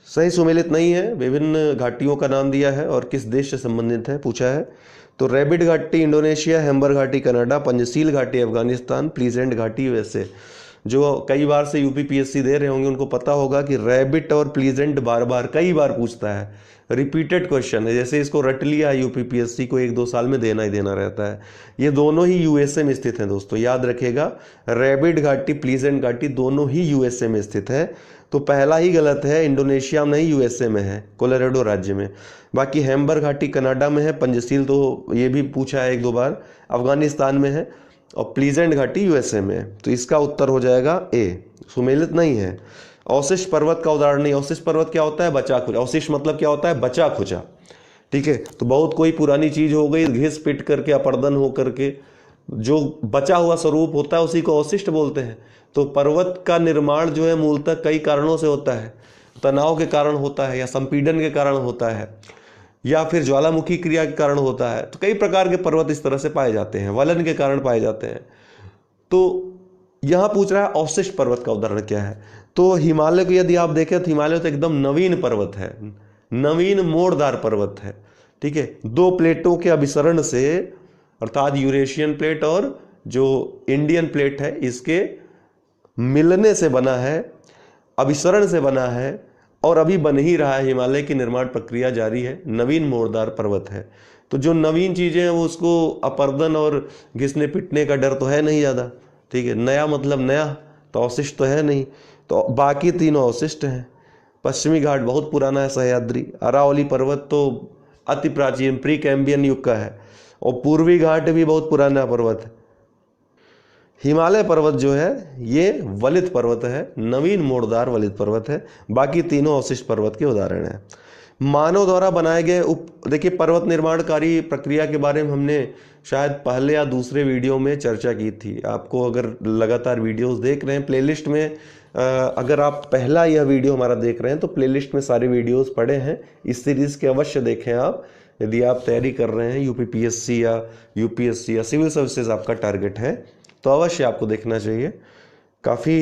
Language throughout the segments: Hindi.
सही सुमेलित नहीं है। विभिन्न घाटियों का नाम दिया है और किस देश से संबंधित है पूछा है। तो रैबिट घाटी इंडोनेशिया, हेम्बर घाटी कनाडा, पंजशील घाटी अफगानिस्तान, प्लीजेंट घाटी यूएसए। जो कई बार से यूपीपीएससी दे रहे होंगे उनको पता होगा कि रैबिट और प्लीजेंट बार बार कई बार पूछता है, रिपीटेड क्वेश्चन है। जैसे इसको रट लिया यूपीपीएससी को, 1-2 साल में देना ही देना रहता है। ये दोनों ही यूएसए में स्थित हैं दोस्तों, याद रखिएगा। रैबिट घाटी, प्लीजेंट घाटी दोनों ही यूएसए में स्थित है। तो पहला ही गलत है, इंडोनेशिया में नहीं यूएसए में है, कोलोराडो राज्य में। बाकी हेम्बर घाटी कनाडा में है, पंजशील तो ये भी पूछा है 1-2 बार, अफगानिस्तान में है, और प्लीजेंट घाटी यूएसए में है। तो इसका उत्तर हो जाएगा ए, सुमेलित नहीं है। अवशिष्ट पर्वत का उदाहरण नहीं। अवशिष्ट पर्वत क्या होता है? बचा खुचा। अवशिष्ट मतलब क्या होता है? बचा खुचा, ठीक है। तो बहुत कोई पुरानी चीज हो गई, घिस पिट करके, अपर्दन हो करके जो बचा हुआ स्वरूप होता है उसी को अवशिष्ट बोलते हैं। तो पर्वत का निर्माण जो है मूलतः कई कारणों से होता है। तनाव के कारण होता है, या संपीड़न के कारण होता है, या फिर ज्वालामुखी क्रिया के कारण होता है। तो कई प्रकार के पर्वत इस तरह से पाए जाते हैं, वलन के कारण पाए जाते हैं। तो यहां पूछ रहा है अवशिष्ट पर्वत का उदाहरण क्या है। तो हिमालय को यदि आप देखें तो हिमालय तो एकदम नवीन पर्वत है, नवीन मोड़दार पर्वत है, ठीक है। 2 प्लेटों के अभिसरण से, अर्थात यूरेशियन प्लेट और जो इंडियन प्लेट है, इसके मिलने से बना है, अभिसरण से बना है, और अभी बन ही रहा है। हिमालय की निर्माण प्रक्रिया जारी है, नवीन मोड़दार पर्वत है। तो जो नवीन चीजें हैं वो उसको अपर्दन और घिसने पिटने का डर तो है नहीं ज्यादा, ठीक है। नया मतलब नया, तो अवशिष्ट तो है नहीं। तो बाकी तीनों अवशिष्ट हैं। पश्चिमी घाट बहुत पुराना है, सह्याद्री। अरावली पर्वत तो अति प्राचीन प्री कैम्बियन युग का है, और पूर्वी घाट भी बहुत पुराना पर्वत है। हिमालय पर्वत जो है ये वलित पर्वत है, नवीन मोड़दार वलित पर्वत है। बाकी तीनों अवशिष्ट पर्वत के उदाहरण हैं। मानव द्वारा बनाए गए देखिए, पर्वत निर्माणकारी प्रक्रिया के बारे में हमने शायद पहले या दूसरे वीडियो में चर्चा की थी। आपको अगर लगातार वीडियोस देख रहे हैं प्लेलिस्ट में, अगर आप पहला यह वीडियो हमारा देख रहे हैं तो प्लेलिस्ट में सारे वीडियोस पड़े हैं। इस सीरीज के अवश्य देखें आप, यदि आप तैयारी कर रहे हैं, यूपीपीएससी या यूपीएससी या सिविल सर्विसेज आपका टारगेट है, तो अवश्य आपको देखना चाहिए। काफ़ी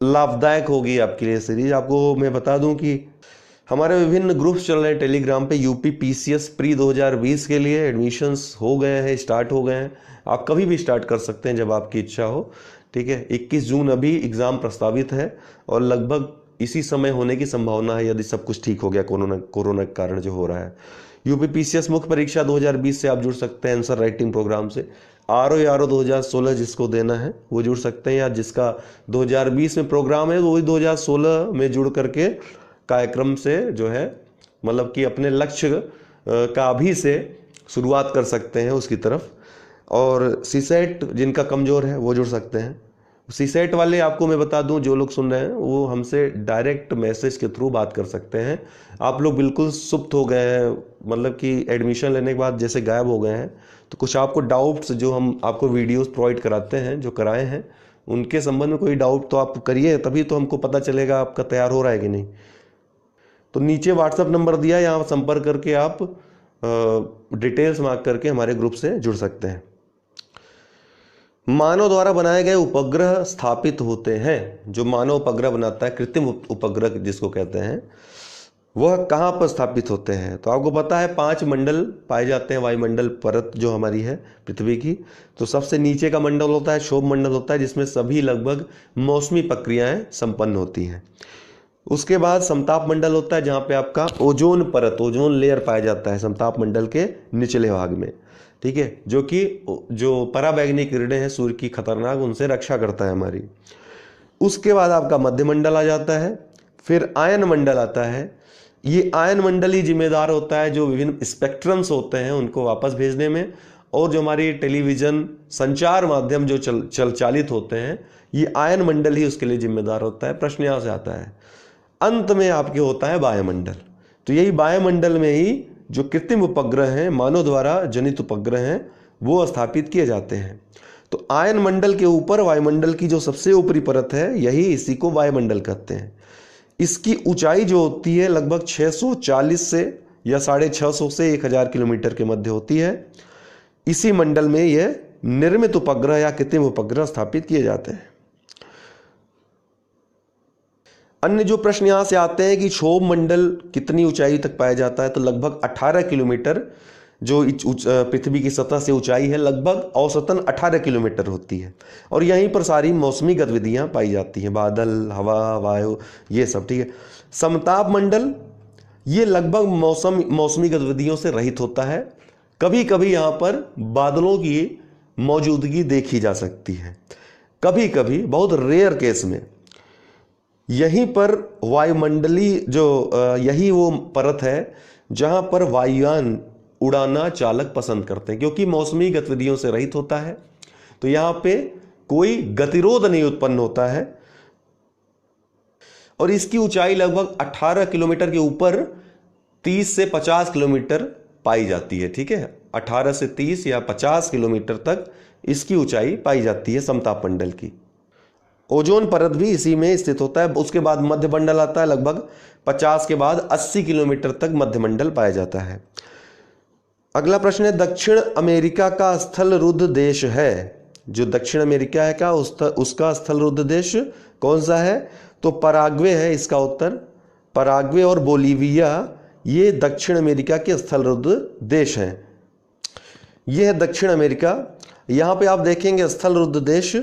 लाभदायक होगी आपके लिए सीरीज। आपको मैं बता दूं कि हमारे विभिन्न ग्रुप्स चल रहे हैं टेलीग्राम पे। यूपीपीसीएस प्री 2020 के लिए एडमिशन्स हो गए हैं, स्टार्ट हो गए हैं। आप कभी भी स्टार्ट कर सकते हैं जब आपकी इच्छा हो, ठीक है। 21 जून अभी एग्ज़ाम प्रस्तावित है, और लगभग इसी समय होने की संभावना है यदि सब कुछ ठीक हो गया, कोरोना के कारण जो हो रहा है। यूपीपीसीएस मुख्य परीक्षा 2020 से आप जुड़ सकते हैं आंसर राइटिंग प्रोग्राम से। आरओ 2016 जिसको देना है वो जुड़ सकते हैं, या जिसका 2020 में प्रोग्राम है वो भी 2016 में जुड़ करके कार्यक्रम से जो है, मतलब कि अपने लक्ष्य का अभी से शुरुआत कर सकते हैं उसकी तरफ। और सीसेट जिनका कमज़ोर है वो जुड़ सकते हैं। सीसेट वाले आपको मैं बता दूं, जो लोग सुन रहे हैं वो हमसे डायरेक्ट मैसेज के थ्रू बात कर सकते हैं। आप लोग बिल्कुल सुप्त हो गए हैं, मतलब कि एडमिशन लेने के बाद जैसे गायब हो गए हैं। तो कुछ आपको डाउट्स जो हम आपको वीडियोस प्रोवाइड कराते हैं, जो कराए हैं, उनके संबंध में कोई डाउट तो आप करिए, तभी तो हमको पता चलेगा आपका तैयार हो रहा है कि नहीं। तो नीचे व्हाट्सएप नंबर दिया, यहाँ संपर्क करके आप डिटेल्स मांग करके हमारे ग्रुप से जुड़ सकते हैं। मानव द्वारा बनाए गए उपग्रह स्थापित होते हैं। जो मानव उपग्रह बनाता है, कृत्रिम उपग्रह जिसको कहते हैं, वह कहाँ पर स्थापित होते हैं। तो आपको पता है 5 मंडल पाए जाते हैं वायुमंडल परत जो हमारी है पृथ्वी की। तो सबसे नीचे का मंडल होता है क्षोभ मंडल होता है, जिसमें सभी लगभग मौसमी प्रक्रियाएं संपन्न होती हैं। उसके बाद समताप मंडल होता है, जहाँ पे आपका ओजोन परत, ओजोन लेयर पाया जाता है समताप मंडल के निचले भाग में, ठीक है, जो कि जो पराबैंगनी किरणें हैं सूर्य की खतरनाक, उनसे रक्षा करता है हमारी। उसके बाद आपका मध्य मंडल आ जाता है, फिर आयन मंडल आता है। ये आयन मंडल ही जिम्मेदार होता है जो विभिन्न स्पेक्ट्रम्स होते हैं उनको वापस भेजने में, और जो हमारी टेलीविजन संचार माध्यम जो चालित होते हैं, ये आयन मंडल ही उसके लिए जिम्मेदार होता है। प्रश्न यहाँ से आता है। अंत में आपके होता है वायुमंडल। तो यही वायुमंडल में ही जो कृत्रिम उपग्रह हैं, मानव द्वारा जनित उपग्रह हैं, वो स्थापित किए जाते हैं। तो आयन मंडल के ऊपर वायुमंडल की जो सबसे ऊपरी परत है, यही इसी को वायुमंडल कहते हैं। इसकी ऊंचाई जो होती है लगभग 640 से या 650 से 1000 किलोमीटर के मध्य होती है। इसी मंडल में यह निर्मित उपग्रह या कृत्रिम उपग्रह स्थापित किए जाते हैं। अन्य जो प्रश्न यहाँ से आते हैं कि क्षोभ मंडल कितनी ऊंचाई तक पाया जाता है, तो लगभग 18 किलोमीटर जो पृथ्वी की सतह से ऊंचाई है लगभग औसतन 18 किलोमीटर होती है। और यहीं पर सारी मौसमी गतिविधियां पाई जाती हैं, बादल, हवा, वायु, ये सब। ठीक है। समताप मंडल ये लगभग मौसमी गतिविधियों से रहित होता है। कभी कभी यहाँ पर बादलों की मौजूदगी देखी जा सकती है, कभी कभी बहुत रेयर केस में। यहीं पर वायुमंडली यही वो परत है जहां पर वायुयान उड़ाना चालक पसंद करते हैं, क्योंकि मौसमी गतिविधियों से रहित होता है, तो यहां पे कोई गतिरोध नहीं उत्पन्न होता है। और इसकी ऊंचाई लगभग 18 किलोमीटर के ऊपर 30 से 50 किलोमीटर पाई जाती है। ठीक है, 18 से 30 या 50 किलोमीटर तक इसकी ऊंचाई पाई जाती है समताप मंडल की। ओजोन परत भी इसी में स्थित होता है। उसके बाद मध्य मंडल आता है, लगभग 50 के बाद 80 किलोमीटर तक मध्य मंडल पाया जाता है। अगला प्रश्न है, दक्षिण अमेरिका का स्थल रुद्ध देश है। जो दक्षिण अमेरिका है क्या उसका स्थल रुद्ध देश कौन सा है? तो पराग्वे है इसका उत्तर। पराग्वे और बोलीविया ये दक्षिण अमेरिका के स्थल रुद्ध देश हैं। ये है दक्षिण अमेरिका। यहाँ पे आप देखेंगे स्थल रुद्ध देश,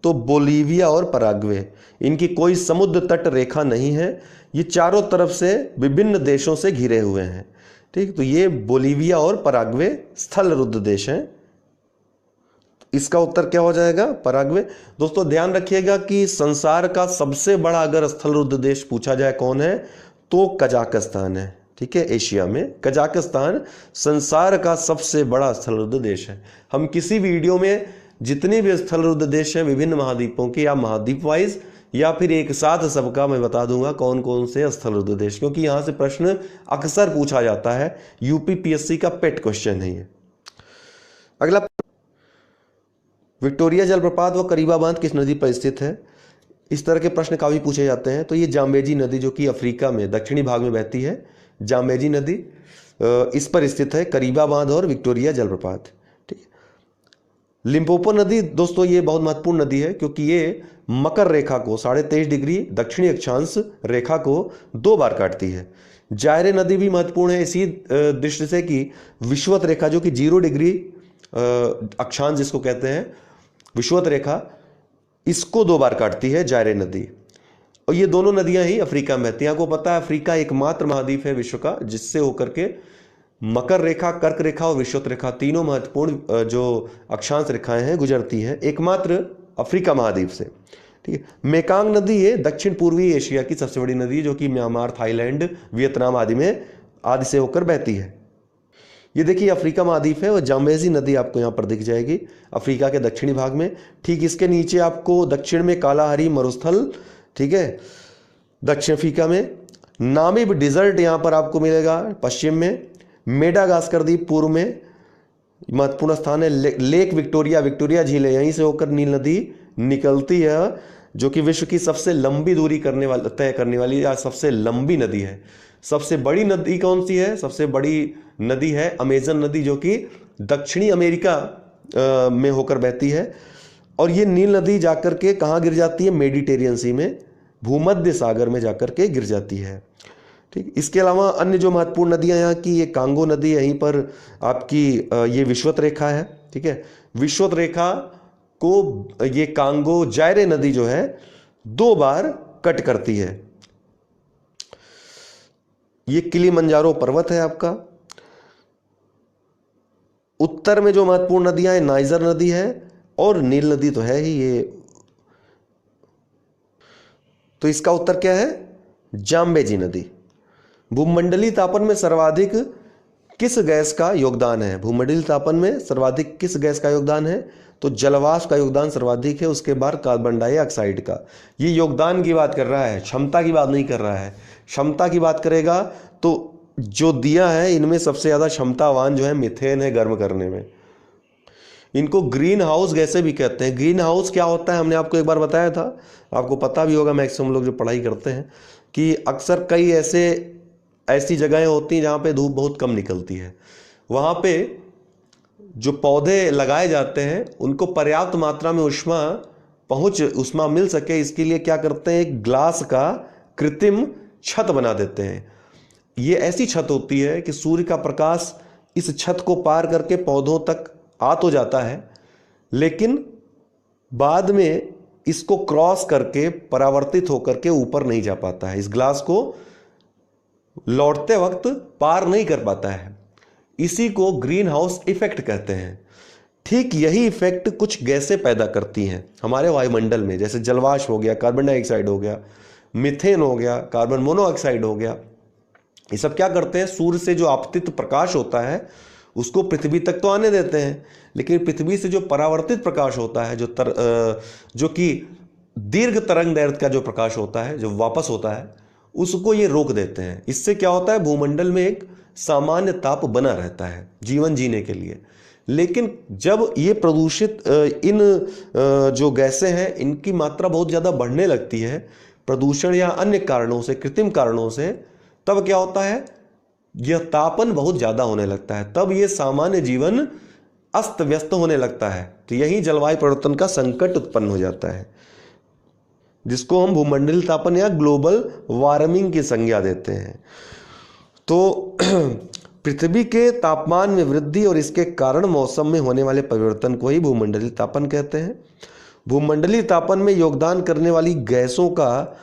तो बोलीविया और पराग्वे, इनकी कोई समुद्र तट रेखा नहीं है। ये चारों तरफ से विभिन्न देशों से घिरे हुए हैं। ठीक, तो ये बोलीविया और पराग्वे स्थल रुद्ध देश हैं। इसका उत्तर क्या हो जाएगा? पराग्वे। दोस्तों ध्यान रखिएगा कि संसार का सबसे बड़ा अगर स्थल रुद्ध देश पूछा जाए कौन है, तो कजाकिस्तान है। ठीक है, एशिया में कजाकिस्तान संसार का सबसे बड़ा स्थल रुद्ध देश है। हम किसी वीडियो में जितने भी स्थल रुद्ध देश हैं विभिन्न महाद्वीपों के, या महाद्वीप वाइज या फिर एक साथ सबका, मैं बता दूंगा कौन कौन से स्थल रुद्ध देश, क्योंकि यहां से प्रश्न अक्सर पूछा जाता है। यूपीपीएससी का पेट क्वेश्चन है ये। अगला, विक्टोरिया जलप्रपात व करीबा बांध किस नदी पर स्थित है? इस तरह के प्रश्न काफी पूछे जाते हैं। तो ये जाम्बेजी नदी जो कि अफ्रीका में दक्षिणी भाग में बहती है, जाम्बेजी नदी इस पर स्थित है करीबा बांध और विक्टोरिया जलप्रपात। ठीक है। लिम्पोपो नदी दोस्तों ये बहुत महत्वपूर्ण नदी है, क्योंकि ये मकर रेखा को 23.5 डिग्री दक्षिणी अक्षांश रेखा को 2 बार काटती है। जायरे नदी भी महत्वपूर्ण है इसी दृष्टि से कि विषुवत रेखा जो कि 0 डिग्री अक्षांश जिसको कहते हैं विषुवत रेखा, इसको 2 बार काटती है जायरे नदी। और ये दोनों नदियां ही अफ्रीका में बहती हैं। आपको पता है अफ्रीका एकमात्र महाद्वीप है विश्व का जिससे होकर के मकर रेखा, कर्क रेखा और विषुवत रेखा तीनों महत्वपूर्ण जो अक्षांश रेखाएं हैं गुजरती हैं एकमात्र अफ्रीका महाद्वीप से। ठीक है। मेकांग नदी ये दक्षिण पूर्वी एशिया की सबसे बड़ी नदी जो कि म्यांमार, थाईलैंड, वियतनाम आदि से होकर बहती है। ये देखिए अफ्रीका महाद्वीप है और जाम्बेजी नदी आपको यहाँ पर दिख जाएगी अफ्रीका के दक्षिणी भाग में। ठीक इसके नीचे आपको दक्षिण में कालाहारी मरुस्थल, ठीक है, दक्षिण अफ्रीका में। नामीब डिजर्ट यहाँ पर आपको मिलेगा पश्चिम में। मेडागास्कर द्वीप पूर्व में महत्वपूर्ण स्थान है। लेक विक्टोरिया झील है, यहीं से होकर नील नदी निकलती है, जो कि विश्व की सबसे लंबी दूरी तय करने वाली या सबसे लंबी नदी है। सबसे बड़ी नदी कौन सी है? सबसे बड़ी नदी है अमेजन नदी, जो कि दक्षिणी अमेरिका में होकर बहती है। और ये नील नदी जाकर के कहाँ गिर जाती है? मेडिटेरियन सी में, भूमध्य सागर में जाकर के गिर जाती है। ठीक, इसके अलावा अन्य जो महत्वपूर्ण नदियां यहाँ की, ये कांगो नदी यहीं पर आपकी ये विषुवत रेखा है। ठीक है, विषुवत रेखा को ये कांगो जायरे नदी जो है 2 बार कट करती है। ये किलिमंजारो पर्वत है आपका। उत्तर में जो महत्वपूर्ण नदियां हैं, नाइजर नदी है और नील नदी तो है ही ये। तो इसका उत्तर क्या है? जाम्बेजी नदी। भूमंडलीय तापन में सर्वाधिक किस गैस का योगदान है? भूमंडलीय तापन में सर्वाधिक किस गैस का योगदान है? तो जलवाष्प का योगदान सर्वाधिक है, उसके बाद कार्बन डाइऑक्साइड का। ये योगदान की बात कर रहा है, क्षमता की बात नहीं कर रहा है। क्षमता की बात करेगा तो जो दिया है इनमें सबसे ज्यादा क्षमतावान जो है मीथेन है गर्म करने में। इनको ग्रीन हाउस गैसें भी कहते हैं। ग्रीन हाउस क्या होता है हमने आपको एक बार बताया था, आपको पता भी होगा मैक्सिमम लोग जो पढ़ाई करते हैं, कि अक्सर कई ऐसी जगहें होती हैं जहाँ पे धूप बहुत कम निकलती है। वहाँ पे जो पौधे लगाए जाते हैं उनको पर्याप्त मात्रा में उष्मा मिल सके, इसके लिए क्या करते हैं, एक ग्लास का कृत्रिम छत बना देते हैं। ये ऐसी छत होती है कि सूर्य का प्रकाश इस छत को पार करके पौधों तक आ तो जाता है, लेकिन बाद में इसको क्रॉस करके परावर्तित होकर के ऊपर नहीं जा पाता है, इस ग्लास को लौटते वक्त पार नहीं कर पाता है। इसी को ग्रीन हाउस इफेक्ट कहते हैं। ठीक यही इफेक्ट कुछ गैसें पैदा करती हैं हमारे वायुमंडल में, जैसे जलवाष्प हो गया, कार्बन डाइऑक्साइड हो गया, मीथेन हो गया, कार्बन मोनोऑक्साइड हो गया। ये सब क्या करते हैं, सूर्य से जो आपतित प्रकाश होता है उसको पृथ्वी तक तो आने देते हैं, लेकिन पृथ्वी से जो परावर्तित प्रकाश होता है, जो कि दीर्घ तरंग दैर्घ्य का जो प्रकाश होता है, जो वापस होता है, उसको ये रोक देते हैं। इससे क्या होता है, भूमंडल में एक सामान्य ताप बना रहता है जीवन जीने के लिए। लेकिन जब ये प्रदूषित इन जो गैसें हैं इनकी मात्रा बहुत ज़्यादा बढ़ने लगती है प्रदूषण या अन्य कारणों से, कृत्रिम कारणों से, तब क्या होता है, यह तापन बहुत ज़्यादा होने लगता है, तब ये सामान्य जीवन अस्त व्यस्त होने लगता है। तो यही जलवायु परिवर्तन का संकट उत्पन्न हो जाता है, जिसको हम भूमंडलीय तापन या ग्लोबल वार्मिंग की संज्ञा देते हैं। तो पृथ्वी के तापमान में वृद्धि और इसके कारण मौसम में होने वाले परिवर्तन को ही भूमंडलीय तापन कहते हैं। भूमंडलीय तापन में योगदान करने वाली गैसों का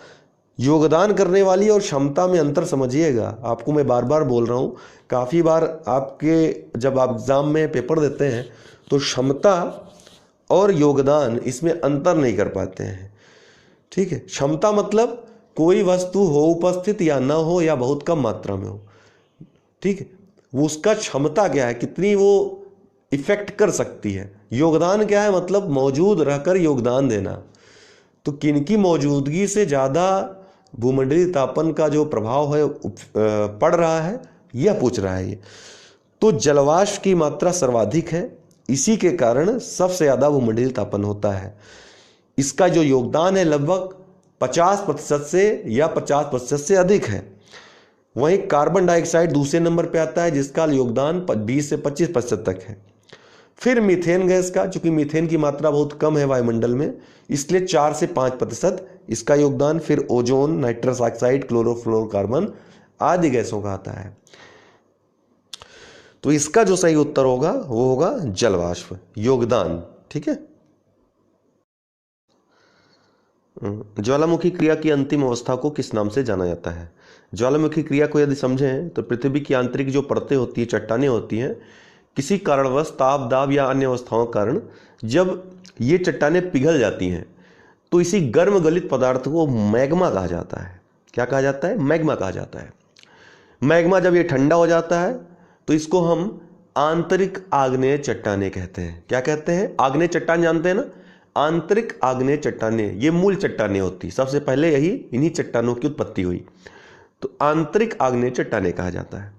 योगदान करने वाली और क्षमता में अंतर समझिएगा। आपको मैं बार बार बोल रहा हूँ, काफ़ी बार आपके जब आप एग्ज़ाम में पेपर देते हैं तो क्षमता और योगदान इसमें अंतर नहीं कर पाते हैं। ठीक है, क्षमता मतलब कोई वस्तु हो उपस्थित या ना हो या बहुत कम मात्रा में हो, ठीक है, वो उसका क्षमता क्या है, कितनी वो इफेक्ट कर सकती है। योगदान क्या है, मतलब मौजूद रहकर योगदान देना। तो किनकी मौजूदगी से ज़्यादा भूमंडलीय तापन का जो प्रभाव है पड़ रहा है, यह पूछ रहा है ये। तो जलवाष्प की मात्रा सर्वाधिक है, इसी के कारण सबसे ज़्यादा भूमंडलीय तापन होता है। इसका जो योगदान है लगभग 50% से या 50% से अधिक है। वहीं कार्बन डाइऑक्साइड दूसरे नंबर पे आता है, जिसका योगदान 20 से 25% तक है। फिर मीथेन गैस का, चूंकि मीथेन की मात्रा बहुत कम है वायुमंडल में, इसलिए 4 से 5% इसका योगदान। फिर ओजोन, नाइट्रस ऑक्साइड, क्लोरोफ्लोरोकार्बन आदि गैसों का आता है। तो इसका जो सही उत्तर होगा वो होगा जलवाष्प योगदान। ठीक है, ज्वालामुखी क्रिया की अंतिम अवस्था को किस नाम से जाना जाता है? ज्वालामुखी क्रिया को यदि समझें तो पृथ्वी की आंतरिक जो परतें होती है, चट्टानें होती हैं, किसी कारणवश ताप, दाब या अन्य अवस्थाओं के कारण जब ये चट्टानें पिघल जाती हैं तो इसी गर्म गलित पदार्थ को मैग्मा कहा जाता है। क्या कहा जाता है? मैग्मा कहा जाता है। मैग्मा जब ये ठंडा हो जाता है तो इसको हम आंतरिक आग्नेय चट्टानें कहते हैं। क्या कहते हैं? आग्नेय चट्टान जानते हैं ना, आंतरिक आग्नेय चट्टानें, ये मूल चट्टानें होती, सबसे पहले यही इन्हीं चट्टानों की उत्पत्ति हुई, तो आंतरिक आग्नेय चट्टानें कहा जाता है।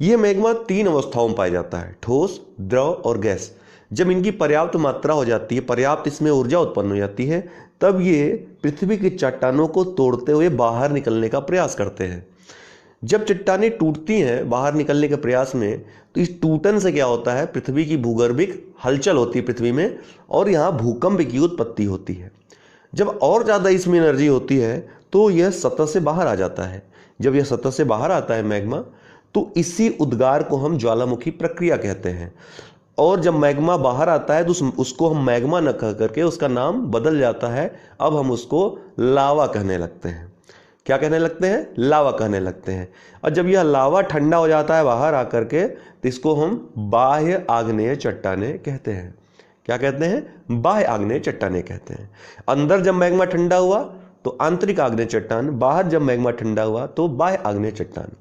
यह मैग्मा 3 अवस्थाओं में पाया जाता है, ठोस, द्रव और गैस। जब इनकी पर्याप्त मात्रा हो जाती है, पर्याप्त इसमें ऊर्जा उत्पन्न हो जाती है, तब ये पृथ्वी की चट्टानों को तोड़ते हुए बाहर निकलने का प्रयास करते हैं। जब चट्टानें टूटती हैं बाहर निकलने के प्रयास में, तो इस टूटन से क्या होता है, पृथ्वी की भूगर्भिक हलचल होती है पृथ्वी में, और यहाँ भूकंप की उत्पत्ति होती है। जब और ज़्यादा इसमें एनर्जी होती है तो यह सतह से बाहर आ जाता है। जब यह सतह से बाहर आता है मैग्मा, तो इसी उद्गार को हम ज्वालामुखी प्रक्रिया कहते हैं। और जब मैग्मा बाहर आता है तो उसको हम मैग्मा न कह करके उसका नाम बदल जाता है। अब हम उसको लावा कहने लगते हैं। क्या कहने लगते हैं? लावा कहने लगते हैं। और जब यह लावा ठंडा हो जाता है बाहर आकर के, तो इसको हम बाह्य आग्नेय चट्टानें कहते हैं। क्या कहते हैं? बाह्य आग्नेय चट्टानें कहते हैं। अंदर जब मैग्मा ठंडा हुआ तो आंतरिक आग्नेय चट्टान, बाहर जब मैग्मा ठंडा हुआ तो बाह्य आग्नेय चट्टान।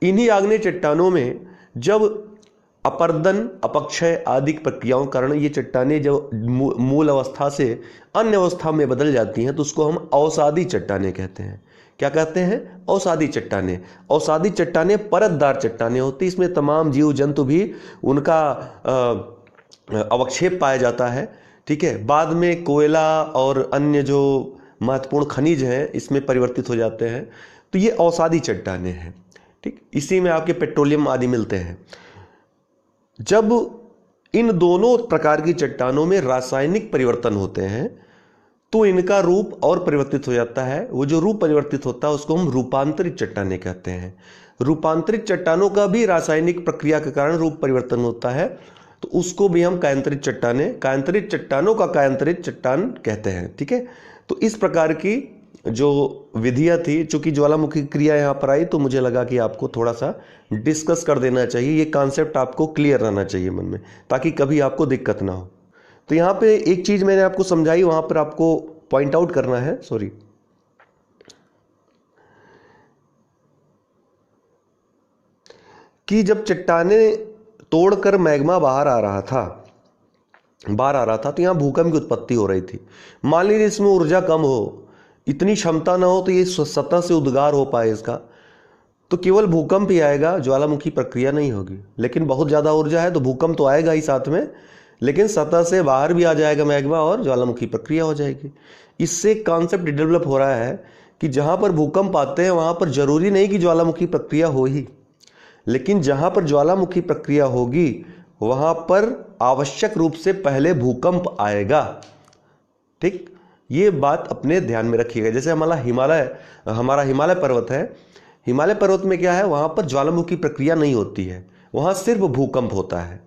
इन्हीं आग्नेय चट्टानों में जब अपरदन, अपक्षय आदि प्रक्रियाओं के कारण ये चट्टानें जब मूल अवस्था से अन्य अवस्था में बदल जाती हैं, तो उसको हम अवसादी चट्टानें कहते हैं। क्या कहते हैं? अवसादी चट्टानें। अवसादी चट्टानें परतदार चट्टानें होती, इसमें तमाम जीव जंतु भी उनका अवक्षेप पाया जाता है। ठीक है, बाद में कोयला और अन्य जो महत्वपूर्ण खनिज हैं इसमें परिवर्तित हो जाते हैं। तो ये अवसादी चट्टानें हैं। ठीक, इसी में आपके पेट्रोलियम आदि मिलते हैं। जब इन दोनों प्रकार की चट्टानों में रासायनिक परिवर्तन होते हैं तो इनका रूप और परिवर्तित हो जाता है। वो जो रूप परिवर्तित होता है उसको हम रूपांतरित चट्टानें कहते हैं। रूपांतरित चट्टानों का भी रासायनिक प्रक्रिया के कारण रूप परिवर्तन होता है, तो उसको भी हम कायांतरित चट्टानें, कायांतरित चट्टानों का कायांतरित चट्टान कहते हैं। ठीक है, तो इस प्रकार की जो विधियां थी, चूंकि ज्वालामुखी क्रिया यहाँ पर आई तो मुझे लगा कि आपको थोड़ा सा डिस्कस कर देना चाहिए। ये कॉन्सेप्ट आपको क्लियर रहना चाहिए मन में, ताकि कभी आपको दिक्कत ना हो। तो यहाँ पे एक चीज मैंने आपको समझाई, वहां पर आपको पॉइंट आउट करना है, सॉरी, कि जब चट्टाने तोड़कर मैग्मा बाहर आ रहा था तो यहाँ भूकंप की उत्पत्ति हो रही थी। मान लीजिए इसमें ऊर्जा कम हो, इतनी क्षमता ना हो तो ये सतह से उद्गार हो पाए इसका, तो केवल भूकंप ही आएगा, ज्वालामुखी प्रक्रिया नहीं होगी। लेकिन बहुत ज़्यादा ऊर्जा है तो भूकंप तो आएगा ही साथ में, लेकिन सतह से बाहर भी आ जाएगा मैग्मा और ज्वालामुखी प्रक्रिया हो जाएगी। इससे कॉन्सेप्ट डेवलप हो रहा है कि जहाँ पर भूकंप आते हैं वहाँ पर जरूरी नहीं कि ज्वालामुखी प्रक्रिया हो ही, लेकिन जहाँ पर ज्वालामुखी प्रक्रिया होगी वहाँ पर आवश्यक रूप से पहले भूकंप आएगा। ठीक, ये बात अपने ध्यान में रखिएगा। जैसे हमारा हिमालय पर्वत है, हिमालय पर्वत में क्या है, वहाँ पर ज्वालामुखी प्रक्रिया नहीं होती है, वहाँ सिर्फ भूकंप होता है।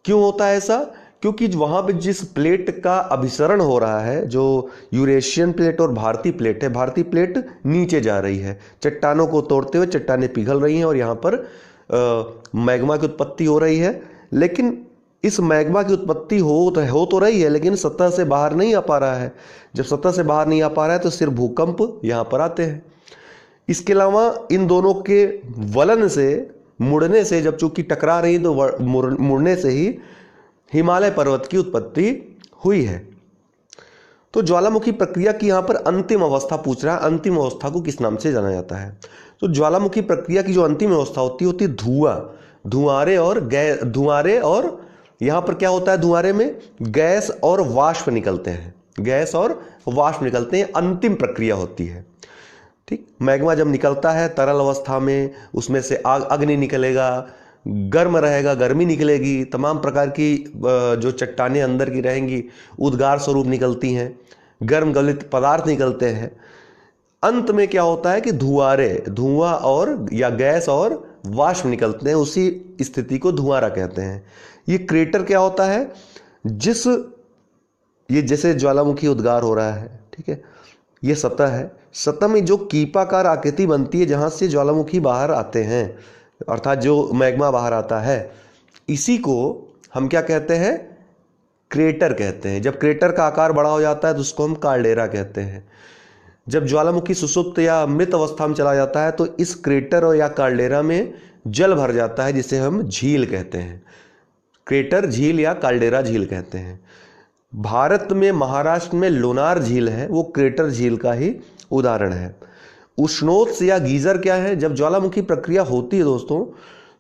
क्यों होता है ऐसा? क्योंकि वहाँ पे जिस प्लेट का अभिसरण हो रहा है, जो यूरेशियन प्लेट और भारतीय प्लेट है, भारतीय प्लेट नीचे जा रही है, चट्टानों को तोड़ते हुए चट्टानें पिघल रही हैं और यहाँ पर मैग्मा की उत्पत्ति हो रही है। लेकिन इस मैग्मा की उत्पत्ति हो तो रही है, लेकिन सतह से बाहर नहीं आ पा रहा है। जब सतह से बाहर नहीं आ पा रहा है तो सिर्फ भूकंप यहाँ पर आते हैं। इसके अलावा इन दोनों के वलन से, मुड़ने से, जब चूंकि टकरा रही तो मुड़ने से ही हिमालय पर्वत की उत्पत्ति हुई है। तो ज्वालामुखी प्रक्रिया की यहाँ पर अंतिम अवस्था पूछ रहा है, अंतिम अवस्था को किस नाम से जाना जाता है? तो ज्वालामुखी प्रक्रिया की जो अंतिम अवस्था होती है धुआं, धुआरे और यहाँ पर क्या होता है, धुआरे में गैस और वाष्प निकलते हैं, गैस और वाष्प निकलते हैं, अंतिम प्रक्रिया होती है। ठीक, मैग्मा जब निकलता है तरल अवस्था में, उसमें से अग्नि निकलेगा, गर्म रहेगा, गर्मी निकलेगी, तमाम प्रकार की जो चट्टानें अंदर की रहेंगी उद्गार स्वरूप निकलती हैं, गर्म गलित पदार्थ निकलते हैं। अंत में क्या होता है कि धुआं और या गैस और वाष्प निकलते हैं, उसी स्थिति को धुआरा कहते हैं। ये क्रेटर क्या होता है, ये जैसे ज्वालामुखी उद्गार हो रहा है, ठीक है, ये सतह है, सतह में जो कीपाकार आकृति बनती है जहां से ज्वालामुखी बाहर आते हैं, अर्थात जो मैग्मा बाहर आता है, इसी को हम क्या कहते हैं, क्रेटर कहते हैं। जब क्रेटर का आकार बड़ा हो जाता है तो उसको हम कार्डेरा कहते हैं। जब ज्वालामुखी सुसुप्त या मृत अवस्था में चला जाता है तो इस क्रेटर और या कार्डेरा में जल भर जाता है, जिसे हम झील कहते हैं। क्रेटर झील या कार्डेरा झील कहते हैं। भारत में महाराष्ट्र में लोनार झील है, वो क्रेटर झील का ही उदाहरण है। उष्णोत्स या गीजर क्या है, जब ज्वालामुखी प्रक्रिया होती है दोस्तों